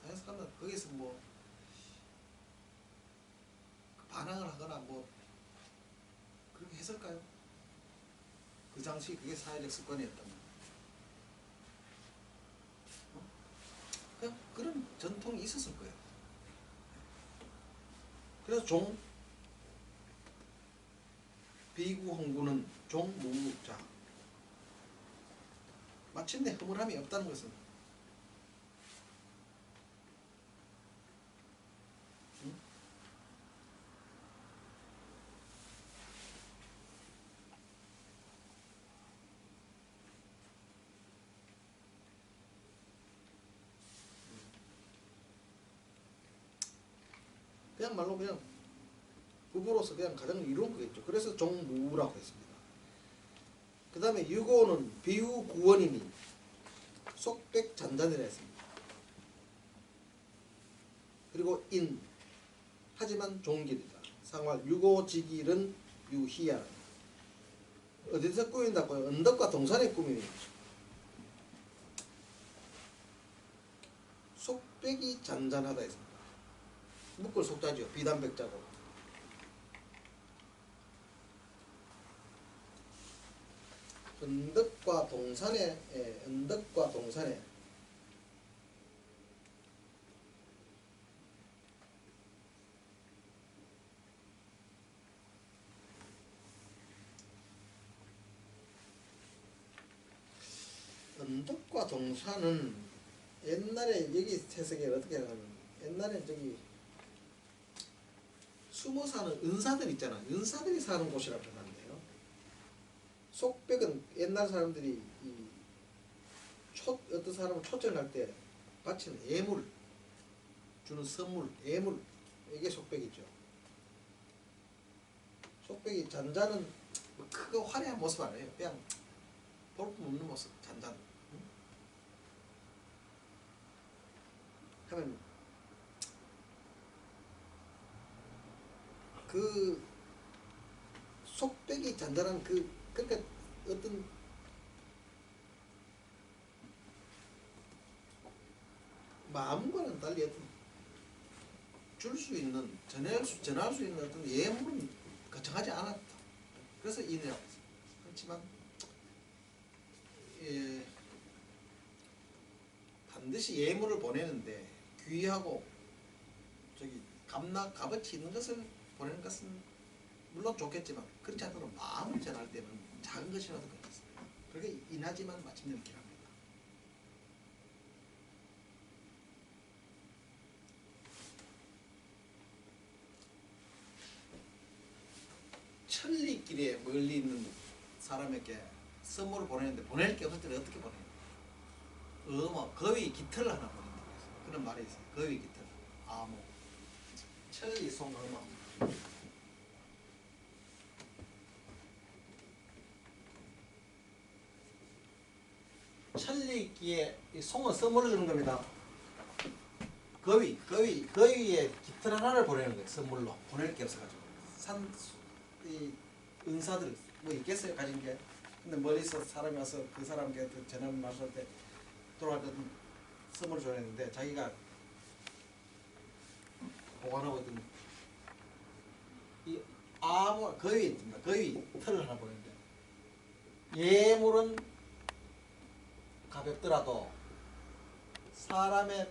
당해서 거기서 뭐 반항을 하거나 뭐 그렇게 했을까요? 그 당시 그게 사회적 습관이었다면 그냥 그런 전통이 있었을 거예요. 그래서 비구 홍구는 종무자. 마침내 허물함이 없다는 것은 그냥 말로 그냥 부부로서 그냥 가장 이로운 거겠죠. 그래서 종무라고 했습니다. 그 다음에 유고는 비유구원이니 속백잔잔이라 했습니다. 그리고 인 하지만 종길이다. 상활 유고지길은 유희야. 어디서 꾸민다고요? 언덕과 동산의 꾸미니 속백이 잔잔하다 했습니다. 묶을 속자죠. 비단백자고. 언덕과 동산에 언덕과 동산은 옛날에 여기 해석이 어떻게 하냐면 옛날에 저기 숨어 사는 은사들 있잖아. 은사들이 사는 곳이라고 생각하는데요. 속백은 옛날 사람들이 어떤 사람을 초청할 때 바치는 예물, 주는 선물, 예물, 이게 속백이죠. 속백이 잔잔은 뭐 크고 화려한 모습 아니에요. 그냥 볼품없는 모습, 잔잔. 응? 하면 그 속백이 잔잔한 그러니까 어떤 마음과는 달리 어떤 줄 수 있는 전할 수 있는 어떤 예물은 거창하지 않았다. 그래서 인이라고 했습니다. 그렇지만 반드시 예물을 보내는데 귀하고 저기 값어치 있는 것을 보내는 것은 물론 좋겠지만 그렇지 않도록 마음을 전할 때는 작은 것이라도 그렇습니다. 그렇게 인하지만 마침내 길합니다. 천리길에 멀리 있는 사람에게 선물을 보내는데 보낼 게 없을 때는 어떻게 보내요? 거위 깃털을 하나 보낸다고 해서 그런 말이 있어요. 거위 깃털. 아모 천리 송어마. 천리기에 송어 선물을 주는 겁니다. 거위의 깃털 하나를 보내는 거예요. 선물로 보낼 게 없어가지고 이 은사들 뭐 있겠어요 가진 게. 근데 멀리서 사람이 와서 그 사람께 전화를 마실 때 돌아가던 선물을 줘냈는데 자기가 보관하고 있던 이 거위 털을 하나 보냈는데 예물은 가볍더라도 사람의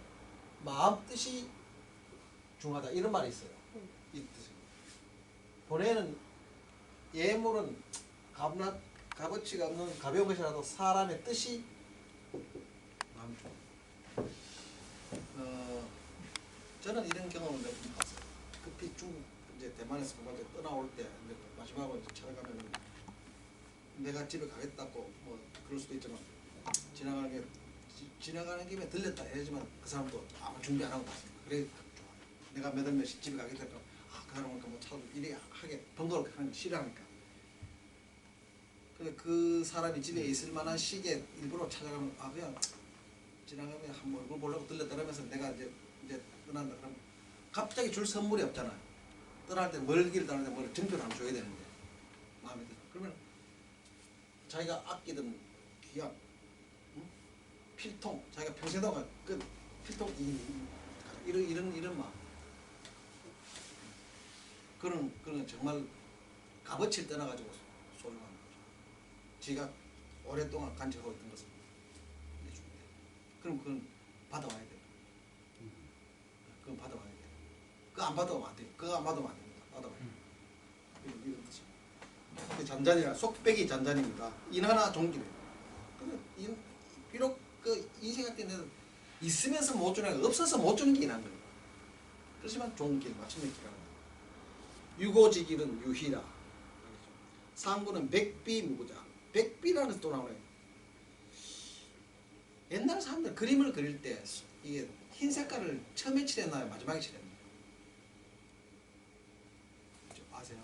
마음 뜻이 중하다 이런 말이 있어요. 이 뜻이. 보내는 예물은 값어치가 없는 가벼운 것이라도 사람의 뜻이 마음 중. 저는 이런 경험을 몇 번 봤어요. 급히 이제 대만에서 공부할 때 떠나올 때 마지막으로 이제 찾아가면 내가 집에 가겠다고 뭐 그럴 수도 있지만 지나가는 김에 들렸다 해야지만 그 사람도 아무 준비 안 하고 갔습니다. 그래 내가 몇 시 집에 가겠다고 그 사람은 뭐 차도 이래 하게 번거롭게 하는 거 싫어하니까. 근데 그 사람이 집에 있을 만한 시기에 일부러 찾아가면 그냥 지나가면 한번 얼굴 보려고 들렸다 그러면서 내가 이제 떠난다 그러면 갑자기 줄 선물이 없잖아요. 떠날 때 멀기를 떠날 때 뭘 증표를 한번 줘야 되는데 마음에 들어. 그러면 자기가 아끼던 귀한 필통, 자기가 평생 동안 그 필통 이런 마음. 그런 정말 값어치를 떠나가지고 소중한 거죠. 지가 오랫동안 간직하고 있던 것을 내주면 돼. 그럼 그건 받아와야 돼. 그건 받아와야 돼. 그거 안 받아오면 안 돼. 그거 안 받아오면 안 됩니다. 받아와야 돼. 이런 뜻이. 그 잔잔이라 속배기 잔잔입니다. 인하나 종기래. 비록 그 인생할 때는 있으면서 못 주는 게 없어서 못 주는 게 인한 거예요. 그렇지만 종길 맞춤의 기라고. 유고지길은 유희라. 상구는 백비무구자. 백비라는 것도 나오네요. 옛날 사람들 그림을 그릴 때 이게 흰 색깔을 처음에 칠했나요? 마지막에 칠했나요? 아세요?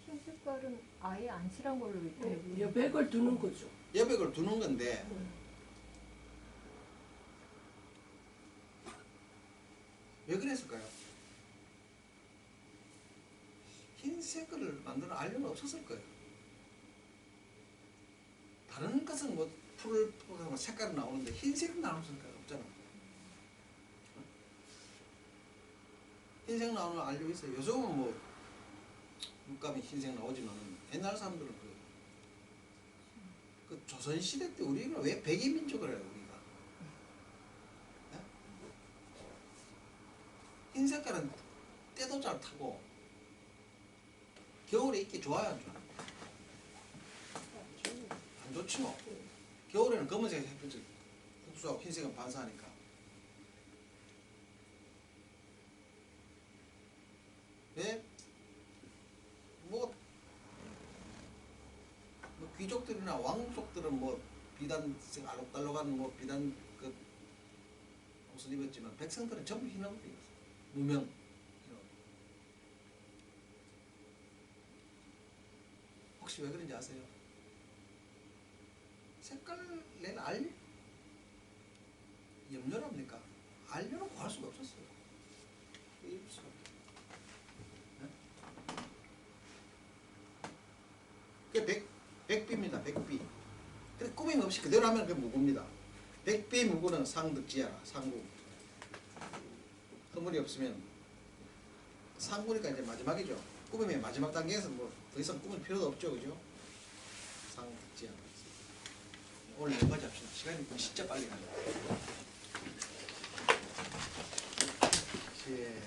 흰 색깔은 아예 안 칠한 걸로 알고 있어요. 여백을 두는 거죠. 여백을 두는 건데 왜 그랬을까요? 흰 색깔을 만드는 알료는 없었을 거예요. 다른 것은 뭐 풀 색깔이 나오는데 흰색 나오는 색깔 없잖아. 흰색 나오는 알료 있어요. 요즘은 뭐 육감이 흰색 나오지만 옛날 사람들은 그 조선 시대 때 우리가 왜 백이 민족을 해요 우리가? 네? 흰 색깔은 때도 잘 타고 겨울에 입기 좋아요 안 좋아요? 안 좋지 뭐. 겨울에는 검은색 햇빛을 흡수하고 흰색은 반사하니까. 왜? 뭐 귀족들이나 왕족들은 뭐 비단색 알록달록한 뭐 비단 그 옷을 입었지만 백성들은 전부 흰 옷을 입었어. 무명 흰 옷. 혹시 왜 그런지 아세요? 색깔 낸 알료? 염료랍니까? 알료는 구할 수가 없었어요. 입을 수가 없어요. 그게 백비입니다. 백비. 근데 꾸밈 없이 그대로 하면 그게 무구입니다. 백비 무구는 상득지하라. 상구. 허물이 없으면 상구니까 이제 마지막이죠. 꾸밈의 마지막 단계에서 뭐 더 이상 꾸밀 필요도 없죠, 그죠? 상득지하라. 오늘 여기까지 합시다. 시간이 진짜 빨리 가요. 예.